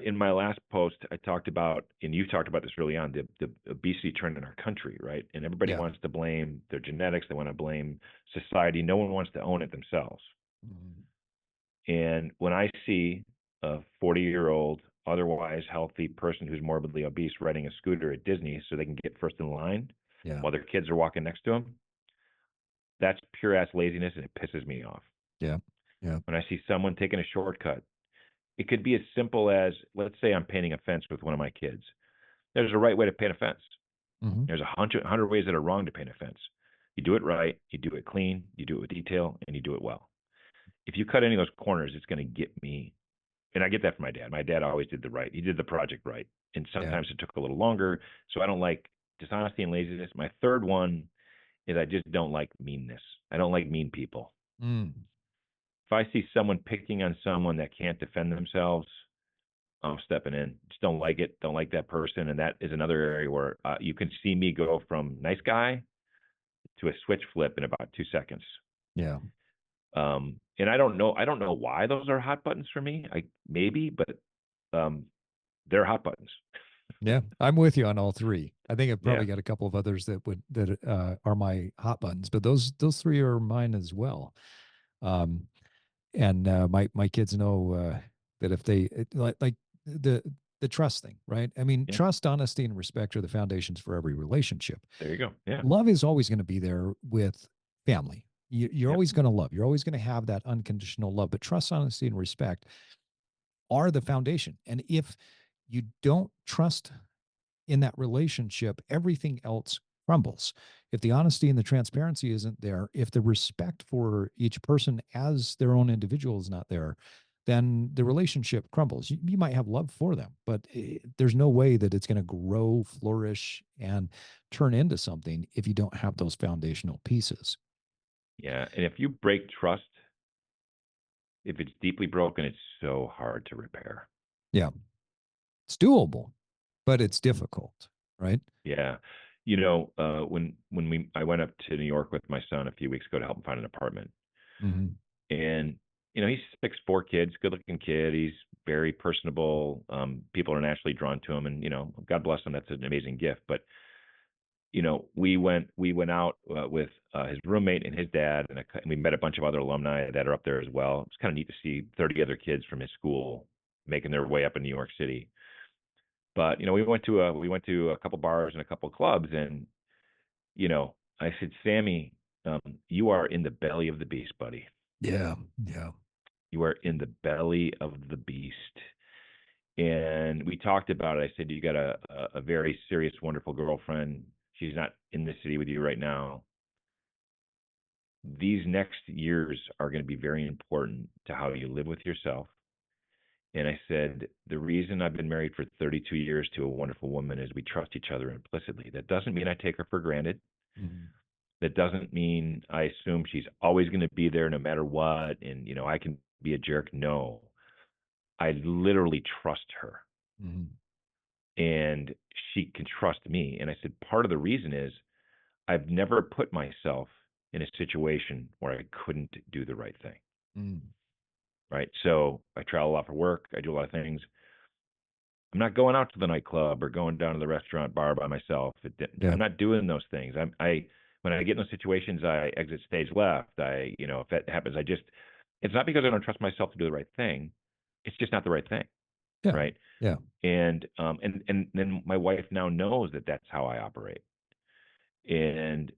In my last post, I talked about, and you talked about this early on, the obesity trend in our country, right? And everybody Yeah. wants to blame their genetics. They want to blame society. No one wants to own it themselves. Mhm. And when I see a 40-year-old, otherwise healthy person who's morbidly obese riding a scooter at Disney so they can get first in line Yeah. while their kids are walking next to them, that's pure ass laziness and it pisses me off. Yeah. Yeah. When I see someone taking a shortcut, it could be as simple as, let's say I'm painting a fence with one of my kids. There's a right way to paint a fence. Hmm. There's a hundred ways that are wrong to paint a fence. You do it right, you do it clean, you do it with detail, and you do it well. If you cut any of those corners, it's going to get me. And I get that from my dad. My dad always did the right. He did the project right. And Yeah. sometimes it took a little longer. So I don't like dishonesty and laziness. My third one is I just don't like meanness. I don't like mean people. Mm. If I see someone picking on someone that can't defend themselves, I'm stepping in. Just don't like it. Don't like that person. And that is another area where you can see me go from nice guy to a switch flip in about 2 seconds. Yeah. And I don't know. I don't know why those are hot buttons for me. I maybe, but um, they're hot buttons. Yeah. I'm with you on all three. I think I've Yeah. probably got a couple of others that are my hot buttons, but those three are mine as well. Um, and my kids know that if like the the trust thing, right? I mean, Yeah. trust, honesty, and respect are the foundations for every relationship. There you go. Yeah. Love is always going to be there with family. You're Yep. always going to love. You're always going to have that unconditional love. But trust, honesty, and respect are the foundation. And if you don't trust in that relationship, everything else crumbles. If the honesty and the transparency isn't there, if the respect for each person as their own individual is not there, then the relationship crumbles. You might have love for them, but there's no way that it's going to grow, flourish, and turn into something if you don't have those foundational pieces. Yeah. And if you break trust, if it's deeply broken, it's so hard to repair. Yeah, it's doable, but it's difficult, right? Yeah. When I went up to New York with my son a few weeks ago to help him find an apartment, Mm-hmm. and he's 6'4" kids, good looking kid. He's very personable. People are naturally drawn to him, and God bless him. That's an amazing gift. But we went out with his roommate and his dad, and we met a bunch of other alumni that are up there as well. It's kind of neat to see 30 other kids from his school making their way up in New York City. But we went to a couple bars and a couple clubs, and I said, Sammy, you are in the belly of the beast, buddy. Yeah, yeah, You are in the belly of the beast. And we talked about it. I said, you got a very serious, wonderful girlfriend. She's not in the city with you right now. These next years are going to be very important to how you live with yourself. And I said, the reason I've been married for 32 years to a wonderful woman is we trust each other implicitly. That doesn't mean I take her for granted. mm-hmm. That doesn't mean I assume she's always going to be there no matter what. And, I can be a jerk. No, I literally trust her Mm-hmm. and she can trust me. And I said, part of the reason is I've never put myself in a situation where I couldn't do the right thing. Mm-hmm. Right. So I travel a lot for work. I do a lot of things. I'm not going out to the nightclub or going down to the restaurant bar by myself. Yeah. I'm not doing those things. I when I get in those situations, I exit stage left. If that happens, it's not because I don't trust myself to do the right thing. It's just not the right thing, Yeah. right? Yeah. And then my wife now knows that that's how I operate. And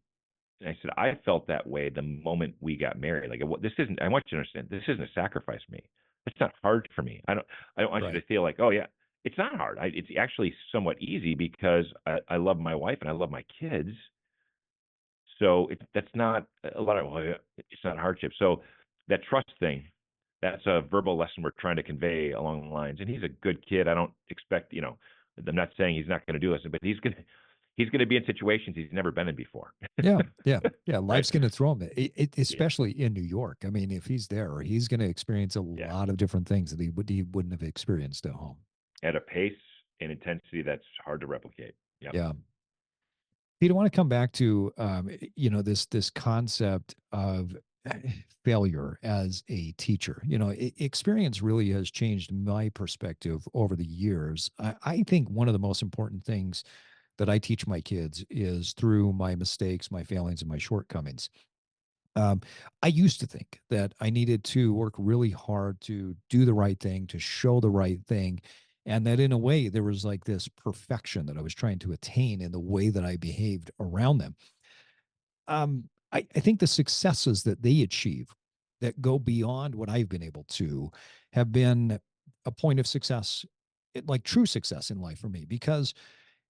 I said, I felt that way the moment we got married. Like, this isn't. I want you to understand. This isn't a sacrifice for me. It's not hard for me. I don't want you Right. to feel like, oh yeah, it's not hard. It's actually somewhat easy because I love my wife and I love my kids. So that's not a lot of. Well, yeah, it's not hardship. So that trust thing, that's a verbal lesson we're trying to convey along the lines. And he's a good kid. I don't expect. I'm not saying he's not going to do this, but he's going to be in situations he's never been in before. Yeah. Yeah. Yeah. Right. Life's going to throw him, Yeah. especially in New York. I mean, if he's there, he's going to experience a Yeah. lot of different things that he wouldn't have experienced at home. At a pace and intensity that's hard to replicate. Yep. Yeah. Pete, I want to come back to this concept of failure as a teacher. Experience really has changed my perspective over the years. I think one of the most important things that I teach my kids is through my mistakes, my failings, and my shortcomings. Um, I used to think that I needed to work really hard to do the right thing, to show the right thing. And that in a way, there was like this perfection that I was trying to attain in the way that I behaved around them. I think the successes that they achieve that go beyond what I've been able to have been a point of success, like true success in life for me, because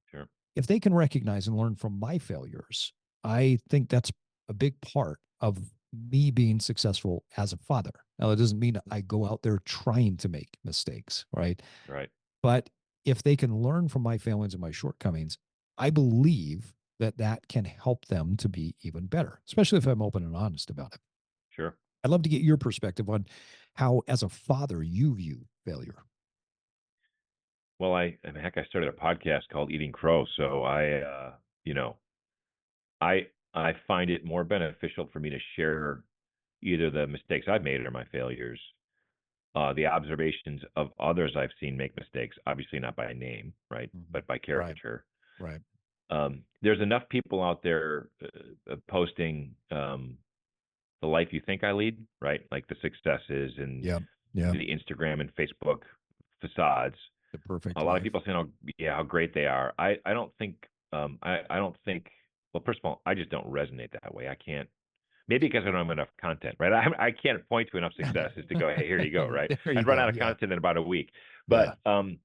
Sure. if they can recognize and learn from my failures, I think that's a big part of me being successful as a father. Now, that doesn't mean I go out there trying to make mistakes, right? Right. But if they can learn from my failings and my shortcomings, I believe that that can help them to be even better, especially if I'm open and honest about it. Sure. I'd love to get your perspective on how, as a father, you view failure. Well, heck, I started a podcast called Eating Crow. So you know, I, I find it more beneficial for me to share either the mistakes I've made or my failures, the observations of others I've seen make mistakes, obviously not by name, right, Mhm. but by Right, caricature. right. There's enough people out there posting the life you think I lead, right? Like the successes and Yeah, yeah. the Instagram and Facebook facades. The A perfect lot of life. people saying, "Oh, yeah, how great they are." I don't think I don't think. Well, first of all, I just don't resonate that way. I can't. Maybe because I don't have enough content, right? I can't point to enough successes to go, "Hey, here you go," right? There you I'd run go. out of Yeah, content in about a week. yeah. But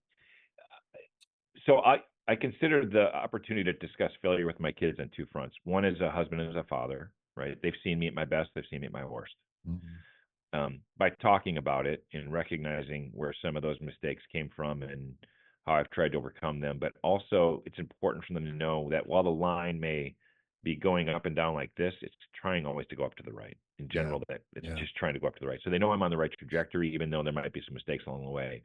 so I consider the opportunity to discuss failure with my kids on two fronts. One is a husband and as a father, right? They've seen me at my best. They've seen me at my worst. Mhm. By talking about it and recognizing where some of those mistakes came from and how I've tried to overcome them. But also, it's important for them to know that while the line may be going up and down like this, it's trying always to go up to the right. In Yeah, general, that it's yeah. just trying to go up to the right. So they know I'm on the right trajectory, even though there might be some mistakes along the way.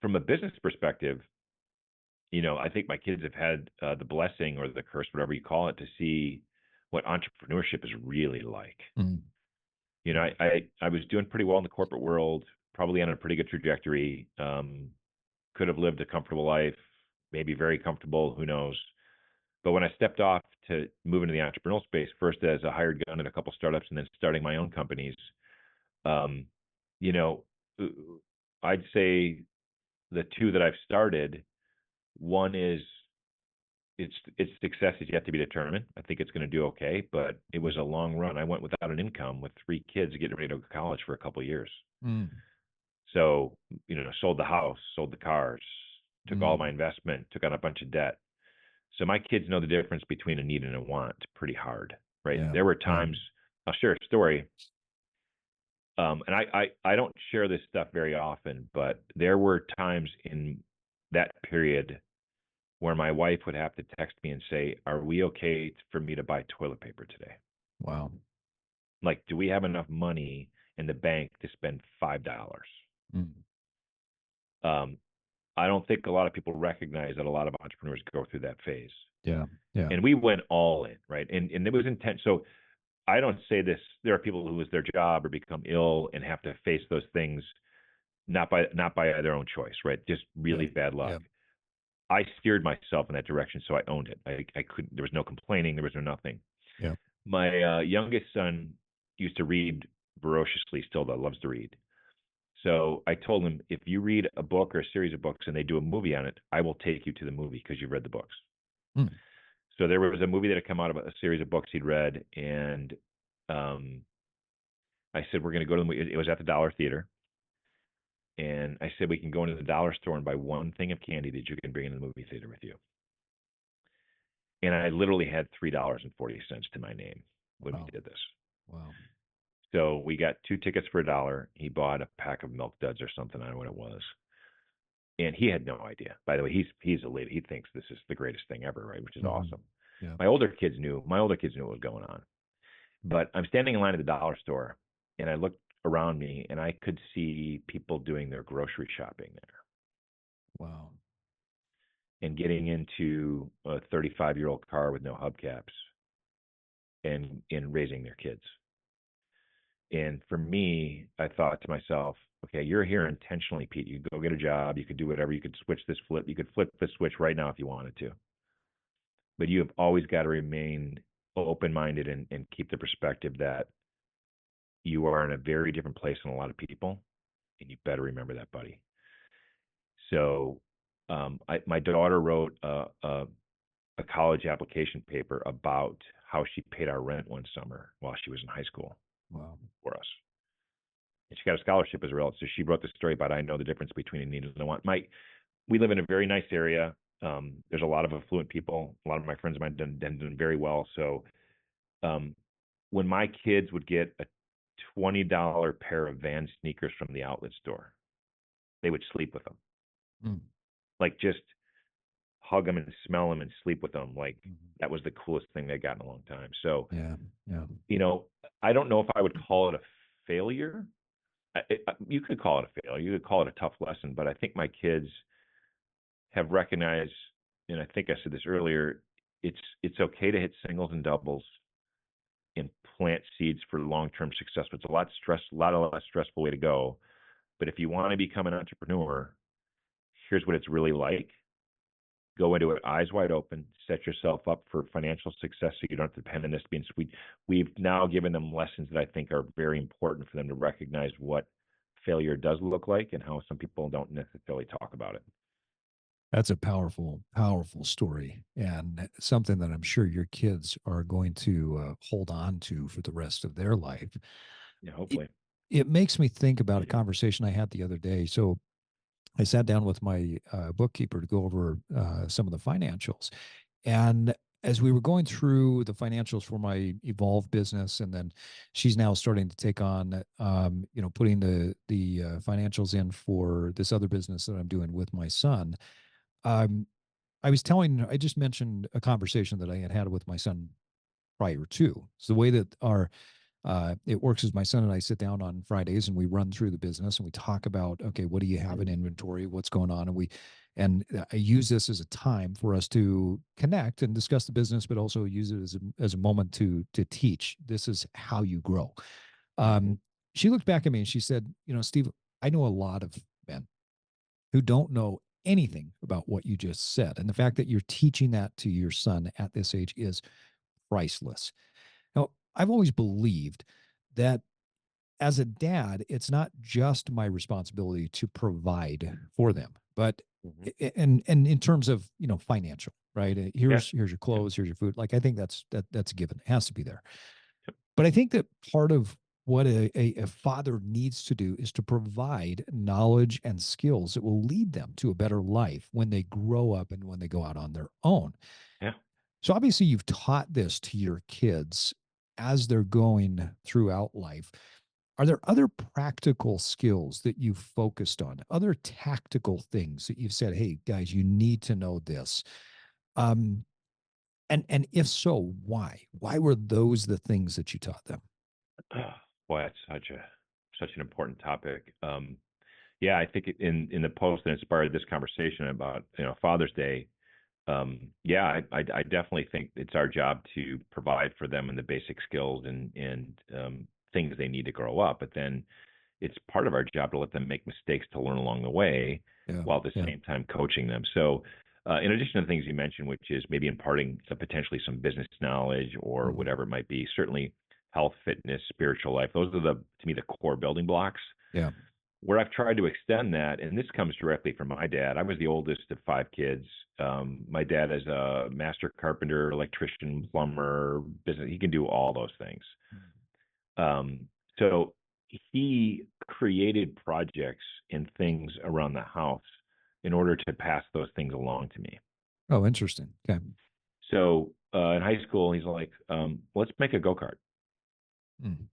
From a business perspective, I think my kids have had the blessing or the curse, whatever you call it, to see what entrepreneurship is really like. Mhm. I was doing pretty well in the corporate world, probably on a pretty good trajectory. Could have lived a comfortable life, maybe very comfortable, who knows. But when I stepped off to move into the entrepreneurial space, first as a hired gun at a couple startups, and then starting my own companies, um, you know, uh, I'd say the two that I've started, one is its success is yet to be determined. I think it's going to do okay, but it was a long run. I went without an income with three kids getting ready to go to college for a couple of years. Mm, So, sold the house, sold the cars, took all my mm. investment, took on a bunch of debt. So my kids know the difference between a need and a want pretty hard, right? Yeah, There were yeah. times, I'll share a story. And I don't share this stuff very often, but there were times in that period where my wife would have to text me and say, "Are we okay for me to buy toilet paper today? Wow. Like, do we have enough money in the bank to spend $5?" Mm. Um, I don't think a lot of people recognize that a lot of entrepreneurs go through that phase. Yeah, yeah. And we went all in, right? And it was intense. So I don't say this. There are people who lose their job or become ill and have to face those things not by their own choice, right? Just Yeah. really bad luck. Yeah. I steered myself in that direction, so I owned it. I couldn't. There was no complaining. There was no nothing. Yeah. My youngest son used to read voraciously. Still, though, loves to read. So I told him, if you read a book or a series of books and they do a movie on it, I will take you to the movie because you've read the books. Mm. So there was a movie that had come out of a series of books he'd read, and um, I said, we're going to go to the movie. It was at the Dollar Theater. And I said, we can go into the dollar store and buy one thing of candy that you can bring into the movie theater with you. And I literally had $3.40 to my name when we Wow. did this. Wow. So we got 2 tickets for $1. He bought a pack of Milk Duds or something. I don't know what it was. And he had no idea. By the way, he's a lady. He thinks this is the greatest thing ever, right? Which is Hmm. awesome. Yeah. My older kids knew. My older kids knew what was going on. But I'm standing in line at the dollar store, and I looked around me, and I could see people doing their grocery shopping there Wow. and getting into a 35-year-old car with no hubcaps and raising their kids. And for me, I thought to myself, okay, you're here intentionally, Pete. You go get a job. You could do whatever. You could switch this flip. You could flip the switch right now if you wanted to. But you have always got to remain open minded and keep the perspective that you are in a very different place than a lot of people. And you better remember that, buddy. So my daughter wrote a college application paper about how she paid our rent one summer while she was in high school Wow. for us. And she got a scholarship as a result. So she wrote the story about I know the difference between a need and a want. We live in a very nice area. There's a lot of affluent people. A lot of my friends of mine done very well. So um, when my kids would get a $20 pair of Van sneakers from the outlet store, they would sleep with them. Mm. Like just hug them and smell them and sleep with them. Like Mhm. that was the coolest thing they got in a long time. So, Yeah. Yeah. you know, I don't know if I would call it a failure. You could call it a failure. You could call it a tough lesson, but I think my kids have recognized, and I think I said this earlier, it's okay to hit singles and doubles and plant seeds for long-term success. But it's a lot less stressful way to go. But if you want to become an entrepreneur, here's what it's really like. Go into it eyes wide open, set yourself up for financial success so you don't have to depend on this being sweet. We've now given them lessons that I think are very important for them to recognize what failure does look like and how some people don't necessarily talk about it. That's a powerful, powerful story, and something that I'm sure your kids are going to hold on to for the rest of their life. Yeah, It, hopefully. it makes me think about a conversation I had the other day. So I sat down with my bookkeeper to go over some of the financials. And as we were going through the financials for my Evolve business, and then she's now starting to take on, putting the financials in for this other business that I'm doing with my son. Um, I just mentioned a conversation that I had had with my son prior to. So the way that our it works is my son and I sit down on Fridays and we run through the business and we talk about, okay, what do you have in inventory? What's going on? And I use this as a time for us to connect and discuss the business, but also use it as a moment to teach. This is how you grow. Mm-hmm. She looked back at me and she said, Steve, I know a lot of men who don't know anything about what you just said. And the fact that you're teaching that to your son at this age is priceless. Now, I've always believed that as a dad, it's not just my responsibility to provide for them, but Mm-hmm. and in terms of financial, right? Yeah. Here's your Yeah. clothes, here's your food. Like I think that's a given. It has to be there. Yep. But I think that part of what a father needs to do is to provide knowledge and skills that will lead them to a better life when they grow up and when they go out on their own. Yeah. So obviously you've taught this to your kids as they're going throughout life. Are there other practical skills that you've focused on, other tactical things that you've said, hey guys, you need to know this? Um, and if so, why? Why were those the things that you taught them? Boy, that's such an important topic. Yeah, I think in the post that inspired this conversation about Father's Day. Yeah, I definitely think it's our job to provide for them in the basic skills and things they need to grow up. But then it's part of our job to let them make mistakes to learn along the way, Yeah. while at the Yeah. same time coaching them. So, in addition to the things you mentioned, which is maybe imparting potentially some business knowledge or Mhm. whatever it might be, certainly health, fitness, spiritual life, those are to me, the core building blocks. Yeah. Where I've tried to extend that, and this comes directly from my dad. I was the oldest of five kids. My dad is a master carpenter, electrician, plumber, business. He can do all those things. Mhm. So he created projects and things around the house in order to pass those things along to me. Oh, interesting. Okay. So in high school, he's like, let's make a go kart Mm.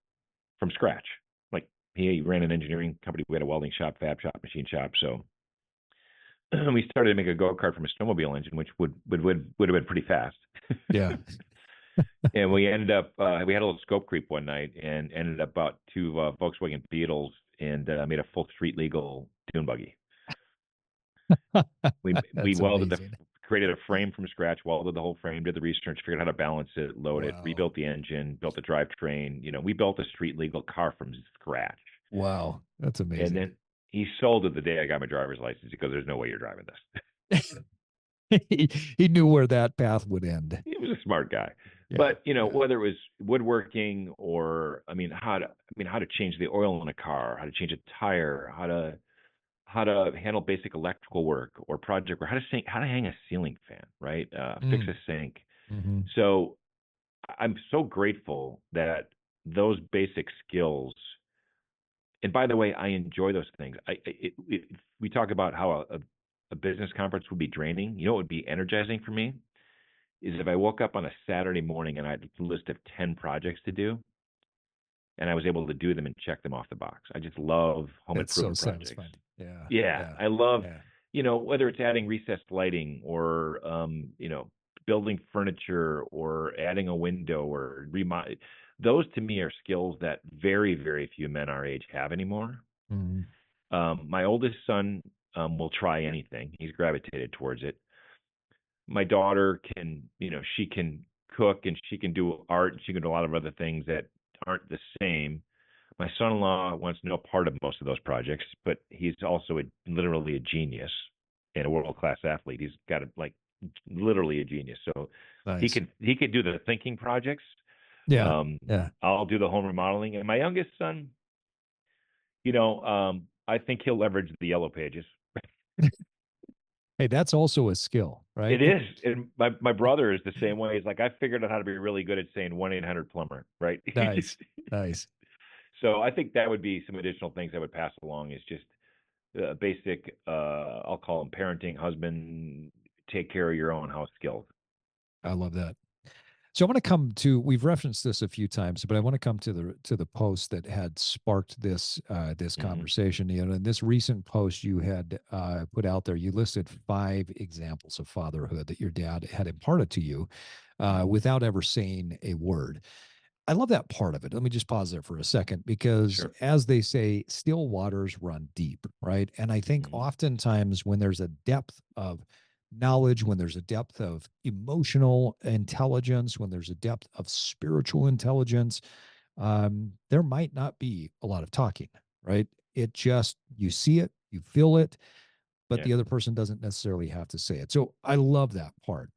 from scratch. Like he ran an engineering company. We had a welding shop, fab shop, machine shop. So we started to make a go kart from a snowmobile engine, which would have been pretty fast. Yeah. And we ended up we had a little scope creep one night and ended up about two Volkswagen Beetles and made a full street legal dune buggy. We That's welded amazing. created a frame from scratch, welded the whole frame, did the research, figured out how to balance it, load it, Wow. rebuilt the engine, built the drivetrain. We built a street legal car from scratch. Wow. That's And amazing. then he sold it the day I got my driver's license because there's no way you're driving this. he, he knew where that path would end. He was a smart guy. Yeah. But Yeah. whether it was woodworking or how to change the oil in a car, how to change a tire, how to handle basic electrical work or project work, how to hang a ceiling fan, right? Fix a Mm. sink. Hmm. So I'm so grateful that those basic skills. And by the way, I enjoy those things. We talk about how a business conference would be draining. You know, what would be energizing for me is if I woke up on a Saturday morning and I had a list of 10 projects to do, and I was able to do them and check them off the box. I just love home It's so improvement projects. satisfying. Yeah. Yeah, Yeah. I love, Yeah. whether it's adding recessed lighting or, building furniture or adding a window or remodel. Those to me are skills that very, very few men our age have anymore. Hmm. My oldest son will try anything. He's gravitated towards it. My daughter she can cook and she can do art and she can do a lot of other things that aren't the same. My son-in-law wants no part of most of those projects, but he's also literally a genius and a world-class athlete. He's got literally a genius. So he Nice. could he could do the thinking projects. Yeah. Um, Yeah. I'll do the home remodeling. And my youngest son, I think he'll leverage the yellow pages. Hey, that's also a skill, right? It is. And my brother is the same way. He's like, I figured out how to be really good at saying 1-800 plumber, right? Nice. Nice. So I think that would be some additional things I would pass along is just basic, I'll call them parenting, husband, take care of your own house skills. I love that. So I want to come to, we've referenced this a few times, but I want to come to the post that had sparked this Mm-hmm. conversation. In this recent post you had put out there, you listed 5 examples of fatherhood that your dad had imparted to you Mm-hmm. without ever saying a word. I love that part of it. Let me just pause there for a second because, Sure. as they say, still waters run deep, right? And I think Mm-hmm. oftentimes when there's a depth of knowledge, when there's a depth of emotional intelligence, when there's a depth of spiritual intelligence, there might not be a lot of talking, right? It just, you see it, you feel it, but Yeah. the other person doesn't necessarily have to say it. So I love that part.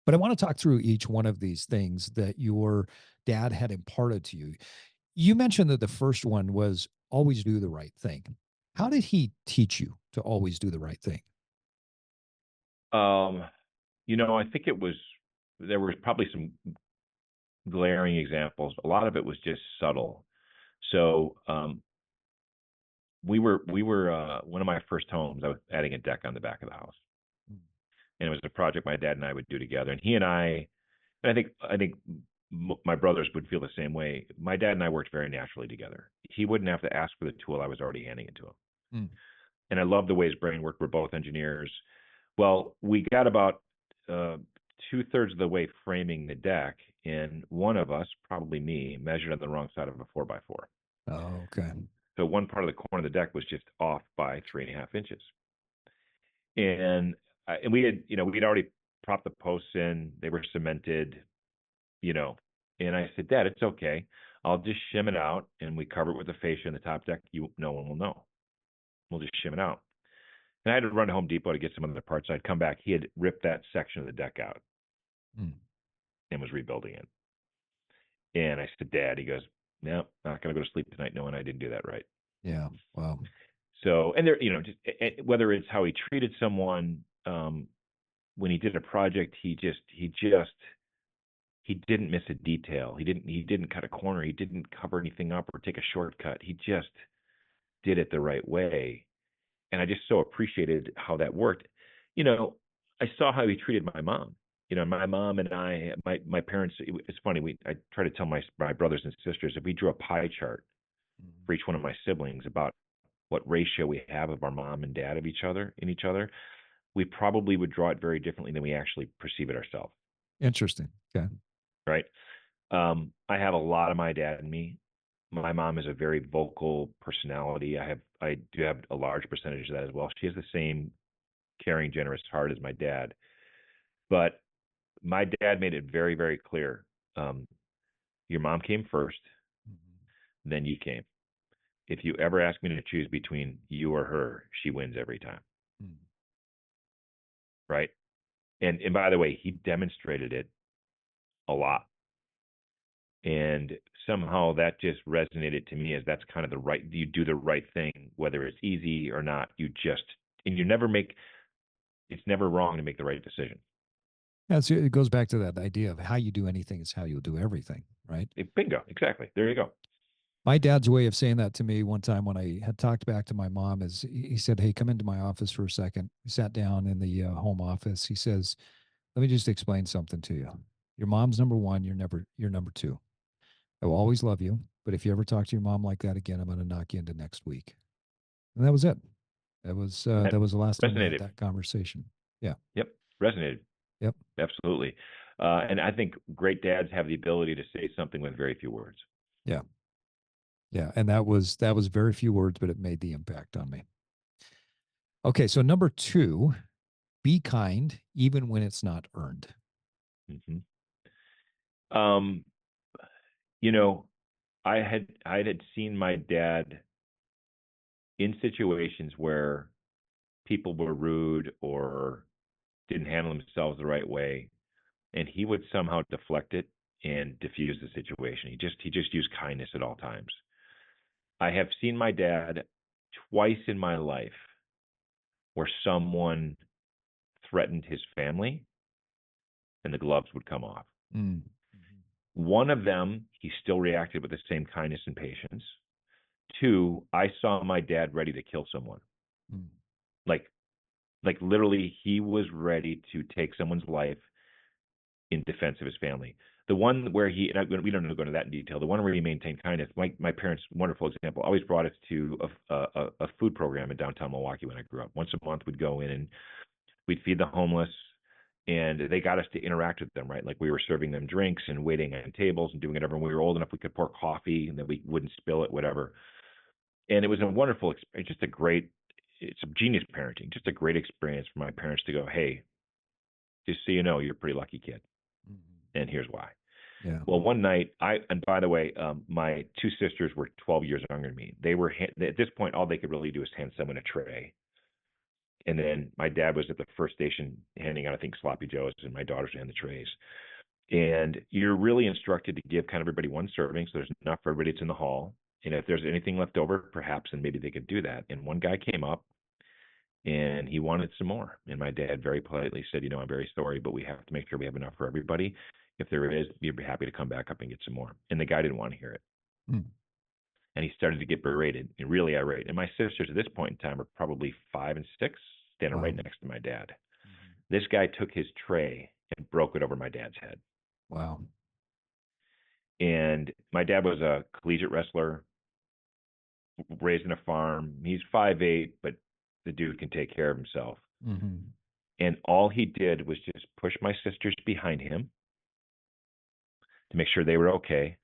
But I want to talk through each one of these things that your dad had imparted to you. You mentioned that the first one was always do the right thing. How did he teach you to always do the right thing? Um, I think there was probably some glaring examples. A lot of it was just subtle. So we were one of my first homes. I was adding a deck on the back of the house, and it was a project my dad and I would do together. And he and I think my brothers would feel the same way. My dad and I worked very naturally together. He wouldn't have to ask for the tool; I was already handing it to him. Mm. And I love the way his brain worked. We're both engineers. Well, we got about uh, 2/3 of the way framing the deck, and one of us, probably me, measured on the wrong side of a 4x4. Oh, okay. So one part of the corner of the deck was just off by 3.5 inches. And we had, we'd already propped the posts in. They were cemented, you know. And I said, Dad, it's okay. I'll just shim it out and we cover it with the fascia and the top deck. No one will know. We'll just shim it out. And I had to run to Home Depot to get some other parts. I'd come back. He had ripped that section of the deck out Mm. and was rebuilding it. And I said, Dad, he goes, no, not going to go to sleep tonight knowing I didn't do that right. Yeah. Wow. So, and there, just whether it's how he treated someone, when he did a project, he didn't miss a detail. He didn't cut a corner. He didn't cover anything up or take a shortcut. He just did it the right way. And I just so appreciated how that worked. You know, I saw how he treated my mom. My mom and my parents. It's funny. I try to tell my brothers and sisters, if we drew a pie chart Mm. for each one of my siblings about what ratio we have of our mom and dad of each other in each other, we probably would draw it very differently than we actually perceive it ourselves. Interesting. Okay. Right. I have a lot of my dad in me. My mom is a very vocal personality. I do have a large percentage of that as well. She has the same caring, generous heart as my dad. But my dad made it very, very clear. Your mom came first, Mhm. then you came. If you ever ask me to choose between you or her, she wins every time. Mm. Right. And by the way, he demonstrated it a lot. And somehow that just resonated to me as that's kind of the right, you do the right thing, whether it's easy or not. And you never make, it's never wrong to make the right decision. Yeah, it goes back to that idea of how you do anything is how you'll do everything, right? Bingo. Exactly. There you go. My dad's way of saying that to me one time when I had talked back to my mom is he said, "Hey, come into my office for a second." We sat down in the home office. He says, "Let me just explain something to you. Your mom's number one. You're number two. I will always love you, but if you ever talk to your mom like that again, I'm going to knock you into next week." And that was it. That That was the last time we had resonated. that conversation. Yeah. Yep. Resonated. Yep. Absolutely. And I think great dads have the ability to say something with very few words. Yeah. Yeah. And that was very few words, but it made the impact on me. Okay. So number two, be kind even when it's not earned. Mm-hmm. Um, you know, I had seen my dad in situations where people were rude or didn't handle themselves the right way, and he would somehow deflect it and diffuse the situation. He just used kindness at all times. I have seen my dad twice in my life where someone threatened his family and the gloves would come off. Mm. Mhm. One of them, he still reacted with the same kindness and patience. Two, I saw my dad ready to kill someone. Mm. Like literally he was ready to take someone's life in defense of his family. The one where we don't need to go into that in detail. The one where he maintained kindness. My parents, wonderful example, always brought us to a food program in downtown Milwaukee when I grew up. Once a month, we'd go in and we'd feed the homeless, and they got us to interact with them, right? Like we were serving them drinks and waiting on tables and doing whatever. When we were old enough, we could pour coffee and then we wouldn't spill it, whatever. And it was a wonderful experience, just a great, it's a genius parenting, just a great experience for my parents to go, hey, just so you know, you're a pretty lucky kid, Mhm. and here's why. Yeah. Well, one night, and by the way, my two sisters were 12 years younger than me. They were at this point, all they could really do is hand someone a tray. And then my dad was at the first station handing out, I think, sloppy joes, and my daughters hand the trays. And you're really instructed to give kind of everybody one serving, so there's enough for everybody that's in the hall. And if there's anything left over, perhaps, then maybe they could do that. And one guy came up and he wanted some more. And my dad very politely said, I'm very sorry, but we have to make sure we have enough for everybody. If there is, you'd be happy to come back up and get some more. And the guy didn't want to hear it. Mm. And he started to get berated and really irate. And my sisters at this point in time are probably 5 and 6, standing right Wow. next to my dad. Mhm. This guy took his tray and broke it over my dad's head. Wow. And my dad was a collegiate wrestler, raised in a farm. He's 5'8", but the dude can take care of himself. Mhm. And all he did was just push my sisters behind him to make sure they were okay,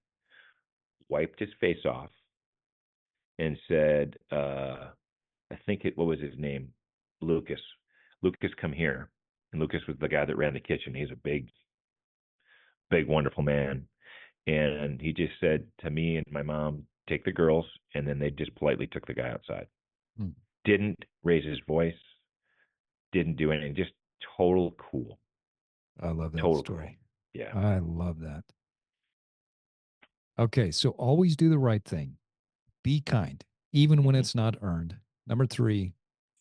wiped his face off, and said, I think what was his name? Lucas. Lucas, come here. And Lucas was the guy that ran the kitchen. He's a big, big, wonderful man. And he just said to me and my mom, take the girls. And then they just politely took the guy outside. Hmm. Didn't raise his voice, didn't do anything, just total cool. I love that Total cool. story. Yeah. I love that. Okay, so always do the right thing. Be kind, even when Mm-hmm. it's not earned. Number three,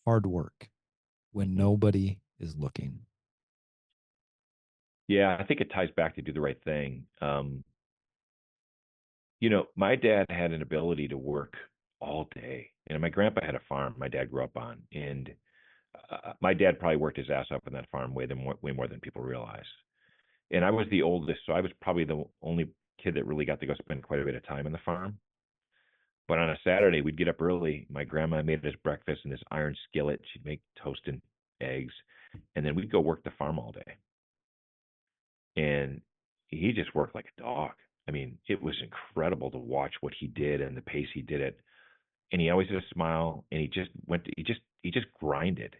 hard work when Mm-hmm. nobody is looking. Yeah, I think it ties back to do the right thing. My dad had an ability to work all day. And my grandpa had a farm my dad grew up on. And my dad probably worked his ass up on that farm way more than people realize. And I was the oldest, so I was probably the only kid that really got to go spend quite a bit of time in the farm. But on a Saturday, we'd get up early. My grandma made us breakfast in this iron skillet. She'd make toast and eggs, and then we'd go work the farm all day. And he just worked like a dog. I mean, it was incredible to watch what he did and the pace he did it. And he always had a smile, and he just grinded.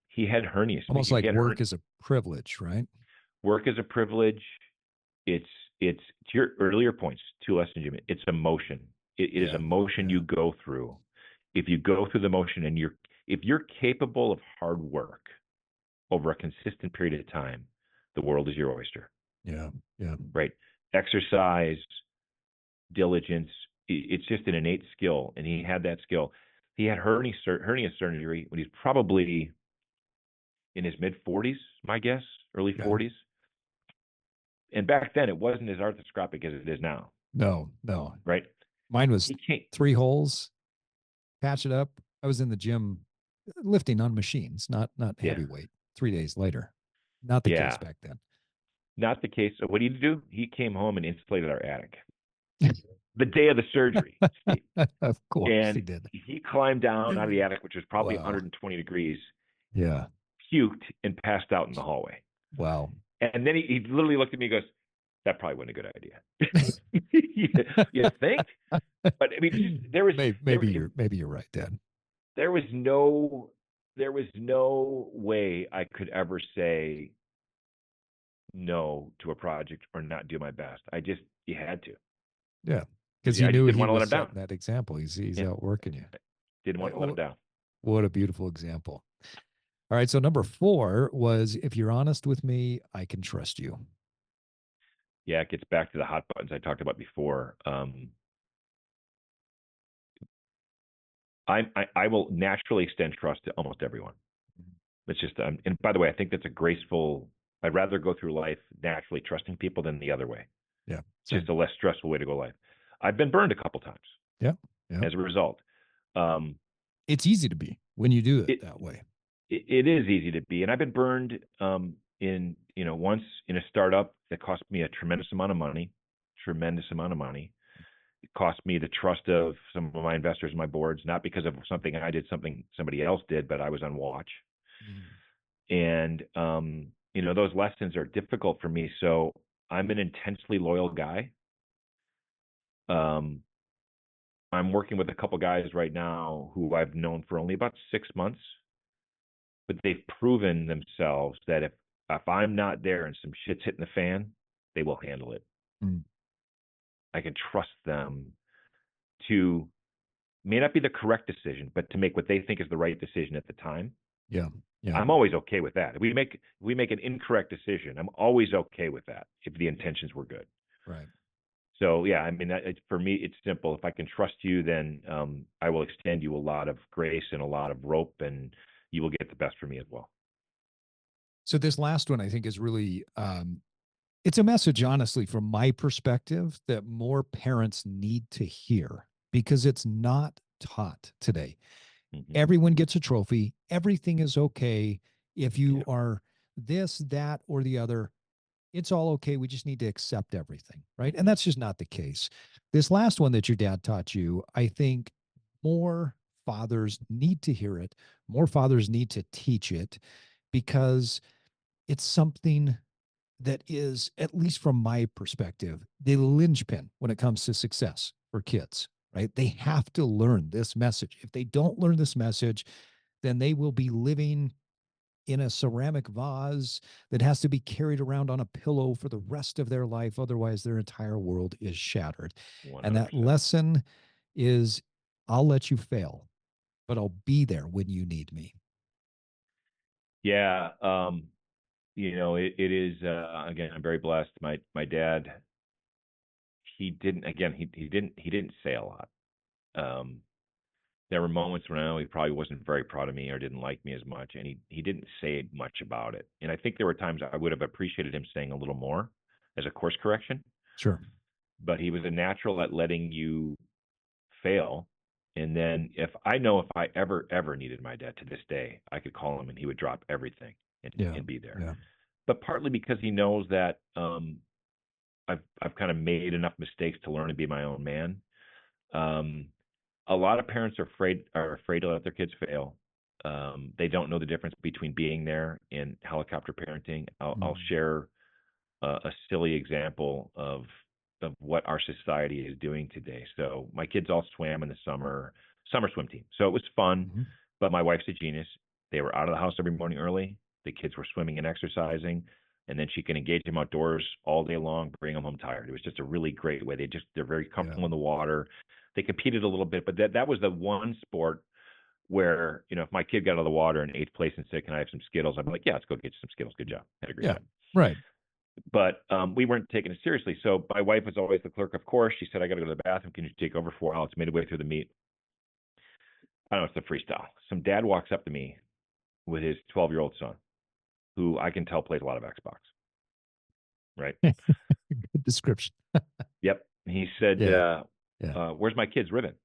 He had hernias. Almost He like had work is a privilege, right? work as a privilege. It's it's to your earlier points, two lessons, Jimmy. It's emotion. It is Yeah. emotion Yeah. you go through. If you go through the motion and if you're capable of hard work over a consistent period of time, the world is your oyster. Yeah. Yeah. Right? Exercise, diligence. It's just an innate skill, and he had that skill. He had hernia surgery when he's probably in his mid 40s, my guess, early Yeah. 40s. And back then, it wasn't as arthroscopic as it is now, No, no. right? Mine was He can't. 3 holes, patch it up. I was in the gym lifting on machines, not Yeah, heavyweight. 3 days later. Not the case yeah, back then. not the case. So what did he do? He came home and insulated our attic the day of the surgery, Steve. Of course he And did. he climbed down out of the attic, which was probably Wow. 120 degrees, Yeah. puked, and passed out in the hallway. Wow. And then he literally looked at me and goes, "That probably wasn't a good idea." you think? But I mean, there Maybe you're right, Dad. there was no there was no way I could ever say no to a project or not do my best. You had to. Yeah. Because you I just knew didn't he want to let was him down. setting that example. He's Yeah, outworking you. didn't want to let him down. What a beautiful example. All right. So number four was if you're honest with me, I can trust you. Yeah, it gets back to the hot buttons I talked about before. I will naturally extend trust to almost everyone. It's just, and by the way, I think that's a graceful. I'd rather go through life naturally trusting people than the other way. Yeah. It's just Same. a less stressful way to go life. I've been burned a couple times Yeah. Yeah. as a result. Um, It's easy to be when you do it it, that way. it is easy to be, and I've been burned in once in a startup that cost me a tremendous amount of money. It cost me the trust of some of my investors and my boards, not because of something I did, something somebody else did, but I was on watch. Mm. And those lessons are difficult for me. So I'm an intensely loyal guy. Um, I'm working with a couple guys right now who I've known for only about 6 months, but they've proven themselves that if I'm not there and some shit's hitting the fan, they will handle it. Mm. I can trust them to may not be the correct decision, but to make what they think is the right decision at the time. Yeah. Yeah. I'm always okay with that. If we make an incorrect decision, I'm always okay with that if the intentions were good. Right. So yeah, I mean, for me, it's simple. If I can trust you, then I will extend you a lot of grace and a lot of rope, and you will get the best from me as well. So this last one I think is really it's a message, honestly, from my perspective, that more parents need to hear because it's not taught today. Mm-hmm. Everyone gets a trophy. Everything is okay. If you Yeah. are this, that, or the other, it's all okay. We just need to accept everything. Right. And Mm-hmm. that's just not the case. This last one that your dad taught you, I think more fathers need to hear it. More fathers need to teach it because it's something that is, at least from my perspective, the linchpin when it comes to success for kids, right? They have to learn this message. If they don't learn this message, then they will be living in a ceramic vase that has to be carried around on a pillow for the rest of their life. Otherwise, their entire world is shattered. And that 100%. lesson is, I'll let you fail, but I'll be there when you need me. Yeah. It is, again, I'm very blessed. My dad, he didn't, again, he didn't say a lot. Um, there were moments when I know he probably wasn't very proud of me or didn't like me as much, and he didn't say much about it. And I think there were times I would have appreciated him saying a little more as a course correction, Sure. but he was a natural at letting you fail. And then if I ever needed my dad to this day, I could call him and he would drop everything Yeah. and be there. Yeah. But partly because he knows that I've kind of made enough mistakes to learn to be my own man. Um, a lot of parents are afraid to let their kids fail. They don't know the difference between being there and helicopter parenting. I'll Mm. share a silly example of what our society is doing today. So my kids all swam in the summer swim team. So it was fun, Mhm. but my wife's a genius. They were out of the house every morning early. The kids were swimming and exercising, and then she can engage them outdoors all day long, bring them home tired. It was just a really great way. They're very Yeah. comfortable in the water. They competed a little bit, but that was the one sport where, if my kid got out of the water in eighth place and said, "Can I have some Skittles?" I'd be like, "Yeah, let's go get you some Skittles. Good job. Had a great Yeah. time." Right. But we weren't taking it seriously. So my wife was always the clerk, of course. She said, "I got to go to the bathroom. Can you take over for a while?" It's midway through the meet. I don't know, it's a freestyle. Some dad walks up to me with his 12-year-old son, who I can tell plays a lot of Xbox, right? Good description. Yep. He said, Yeah. Yeah. "Where's my kid's ribbon?"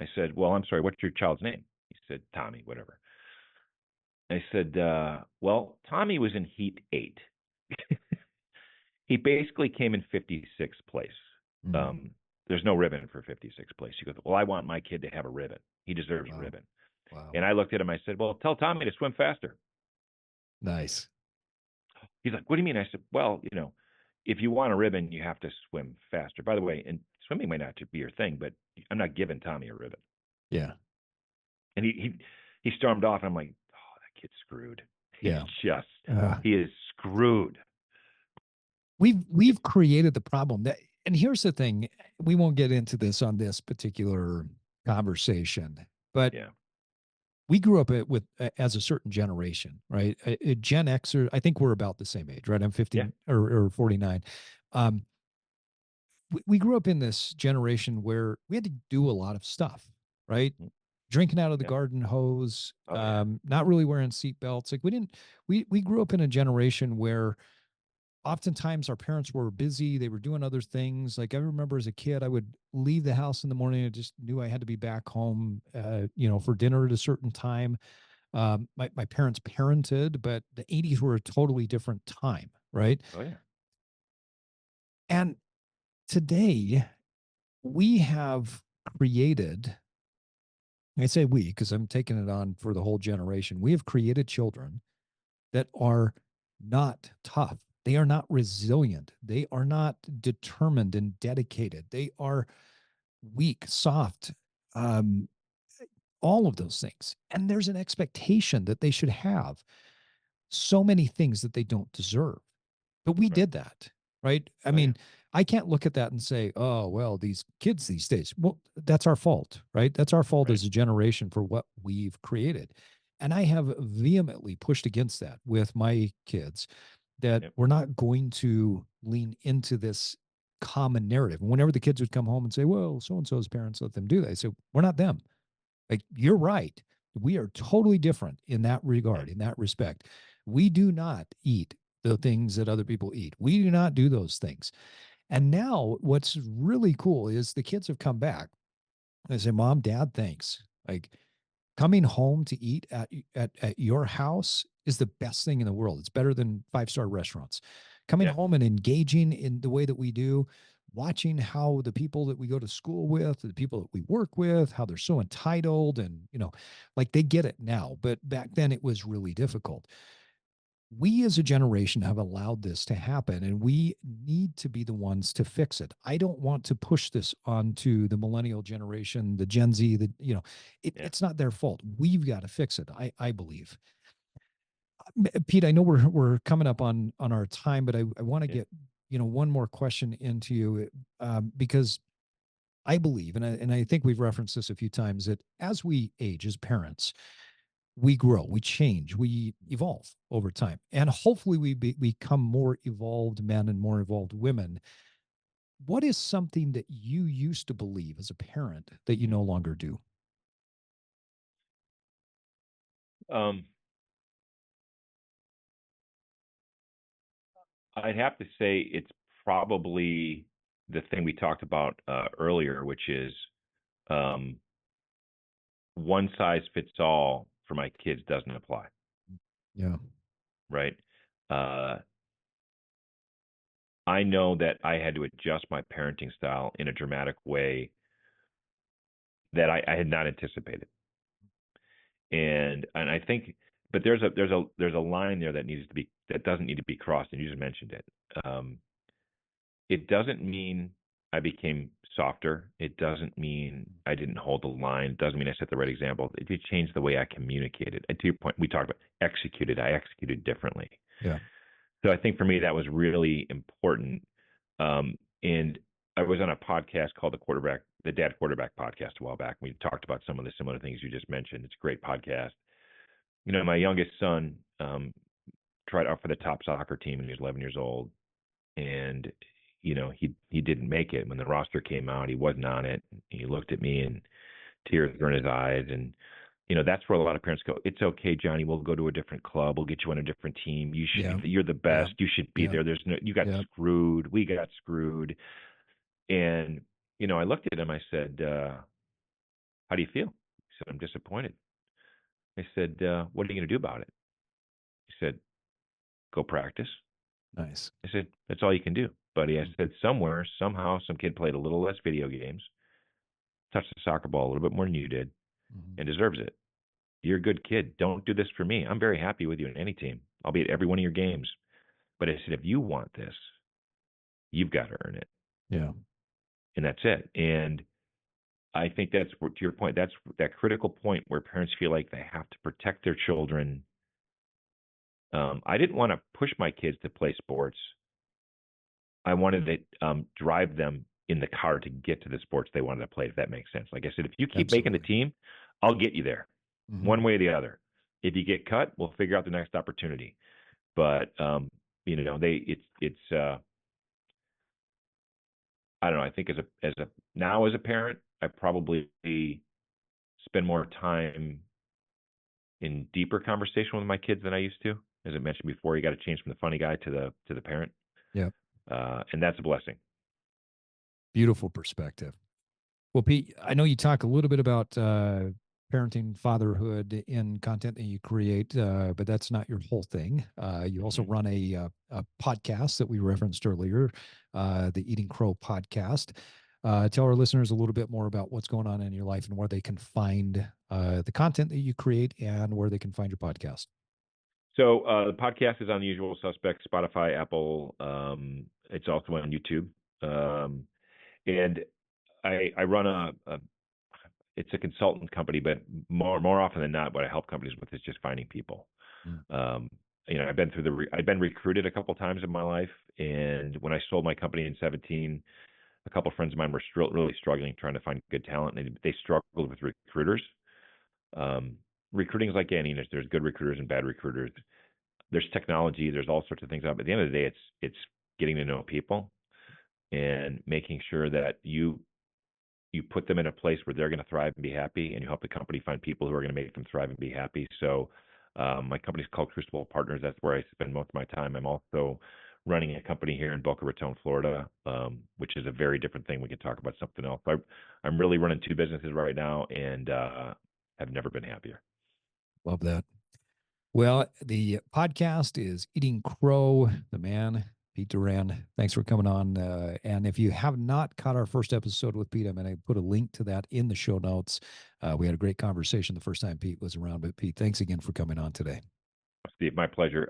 I said, "Well, I'm sorry, what's your child's name?" He said, "Tommy, whatever." I said, "Well, Tommy was in Heat 8. He basically came in 56th place. Mm. Um, there's no ribbon for 56th place." He goes, "Well, I want my kid to have a ribbon. He deserves a Wow. ribbon." Wow. And I looked at him. I said, "Well, tell Tommy to swim faster." Nice. He's like, "What do you mean?" I said, "Well, if you want a ribbon, you have to swim faster." By the way, and swimming may not be your thing, but I'm not giving Tommy a ribbon. Yeah. And he stormed off, and I'm like, "Oh, that kid's screwed. He's Yeah. just Uh, he is screwed." we've created the problem that, and here's the thing, we won't get into this on this particular conversation, but Yeah, we grew up with as a certain generation, right? Gen Xer, I think we're about the same age, right? I'm yeah, 50 or 49. Um, we grew up in this generation where we had to do a lot of stuff, right? mm, Drinking out of the yeah. garden hose, Oh yeah, not really wearing seat belts. Like we grew up in a generation where oftentimes our parents were busy. They were doing other things. Like I remember as a kid, I would leave the house in the morning. I just knew I had to be back home, for dinner at a certain time. My parents parented, but the 80s were a totally different time, right? oh yeah, And today we have created, I say we because I'm taking it on for the whole generation. We have created children that are not tough. They are not resilient. They are not determined and dedicated. They are weak, soft, um, all of those things. And there's an expectation that they should have so many things that they don't deserve. But we right. did that, right? I Oh yeah, mean, I can't look at that and say, oh, well, these kids these days, well, that's our fault, right? That's our fault right. as a generation for what we've created. And I have vehemently pushed against that with my kids, that Yep. we're not going to lean into this common narrative. And whenever the kids would come home and say, well, so and so's parents let them do that, I said, we're not them. Like, you're right. We are totally different in that Yeah. regard, in that respect. We do not eat the things that other people eat. We do not do those things. And now what's really cool is the kids have come back. They say, Mom, Dad, thanks. Like, coming home to eat at your house is the best thing in the world. It's better than five-star restaurants. Coming Yeah. home and engaging in the way that we do, watching how the people that we go to school with, the people that we work with, how they're so entitled and, like they get it now, but back then it was really difficult. we as a generation have allowed this to happen, and we need to be the ones to fix it. I don't want to push this onto the millennial generation, the Gen Z, Yeah. it's not their fault. We've got to fix it. I believe. Pete, I know we're coming up on our time, but I want to Yeah. get, one more question into you, because I believe, and I think we've referenced this a few times, that as we age as parents, we grow, we change, we evolve over time, and hopefully become more evolved men and more evolved women. What is something that you used to believe as a parent that you no longer do? Um, I'd have to say it's probably the thing we talked about earlier, which is um, one size fits all for my kids doesn't apply, Yeah, right? Uh, I know that I had to adjust my parenting style in a dramatic way that I had not anticipated, and I think, but there's a line there that doesn't need to be crossed, and you just mentioned it. It doesn't mean I became softer. It doesn't mean I didn't hold the line. It doesn't mean I set the right example. It did change the way I communicated. And to your point, we talked about executed. I executed differently. yeah, So I think for me that was really important. And I was on a podcast called the Dad Quarterback podcast a while back. We talked about some of the similar things you just mentioned. It's a great podcast. My youngest son tried out for the top soccer team when he was 11 years old, and he didn't make it when the roster came out. He wasn't on it. He looked at me and tears were in his eyes, and that's where a lot of parents go, it's okay, Johnny, we'll go to a different club, we'll get you on a different team, yeah, you're the yeah, best, you should be yeah, there, there's no, you got yeah. screwed, we got screwed. And I looked at him, I said, how do you feel? He said, I'm disappointed. I said, what are you going to do about it? He said, go practice. Nice. I said, that's all you can do, buddy. I said, somewhere, somehow, some kid played a little less video games, touched the soccer ball a little bit more than you did, Mhm. and deserves it. You're a good kid. Don't do this for me. I'm very happy with you in any team. I'll be at every one of your games. But I said, if you want this, you've got to earn it. Yeah, And that's it. And I think that's, to your point, that's that critical point where parents feel like they have to protect their children. I didn't want to push my kids to play sports. I wanted to drive them in the car to get to the sports they wanted to play, if that makes sense. Like I said, if you keep making the absolutely. team, I'll get you there Hmm. one way or the other. If you get cut, we'll figure out the next opportunity. But it's I don't know. I think as a parent, I probably spend more time in deeper conversation with my kids than I used to. As I mentioned before, you got to change from the funny guy to the parent, Yeah, and that's a blessing. beautiful perspective. Well, Pete, I know you talk a little bit about parenting, fatherhood in content that you create, but that's not your whole thing. You also Mm-hmm. run a podcast that we referenced earlier, the Eating Crow podcast. Tell our listeners a little bit more about what's going on in your life and where they can find the content that you create and where they can find your podcast. So the podcast is on the usual suspects: Spotify, Apple. It's also on YouTube, and I run a it's a consultant company, but more often than not, what I help companies with is just finding people. Mm. Um, I've been recruited a couple times in my life, and when I sold my company in 17, a couple of friends of mine were really struggling trying to find good talent, and they struggled with recruiters. Um, Recruiting is like any, there's good recruiters and bad recruiters. There's technology, there's all sorts of things out. But at the end of the day, it's getting to know people and making sure that you put them in a place where they're going to thrive and be happy, and you help the company find people who are going to make them thrive and be happy. So my company's called Crucible Partners. That's where I spend most of my time. I'm also running a company here in Boca Raton, Florida, which is a very different thing. We can talk about something else. I'm really running two businesses right now, and have never been happier. Love that. Well, the podcast is Eating Crow, the man, Pete Durand. Thanks for coming on. And if you have not caught our first episode with Pete, I'm going to put a link to that in the show notes. We had a great conversation the first time Pete was around. But Pete, thanks again for coming on today. Steve, my pleasure.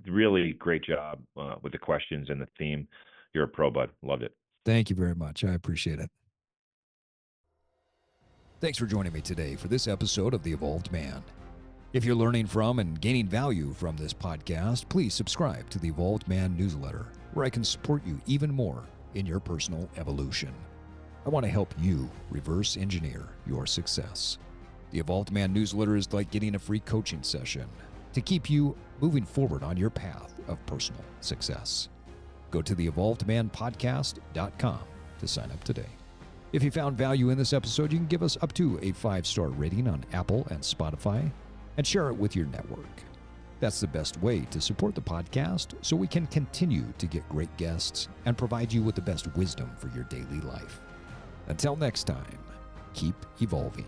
Really great job with the questions and the theme. You're a pro, bud. Loved it. Thank you very much. I appreciate it. Thanks for joining me today for this episode of The Evolved Man. If you're learning from and gaining value from this podcast, please subscribe to the Evolved Man newsletter, where I can support you even more in your personal evolution. I want to help you reverse engineer your success. The Evolved Man newsletter is like getting a free coaching session to keep you moving forward on your path of personal success. Go to theevolvedmanpodcast.com to sign up today. If you found value in this episode, you can give us up to a 5-star rating on Apple and Spotify and share it with your network. That's the best way to support the podcast so we can continue to get great guests and provide you with the best wisdom for your daily life. Until next time, keep evolving.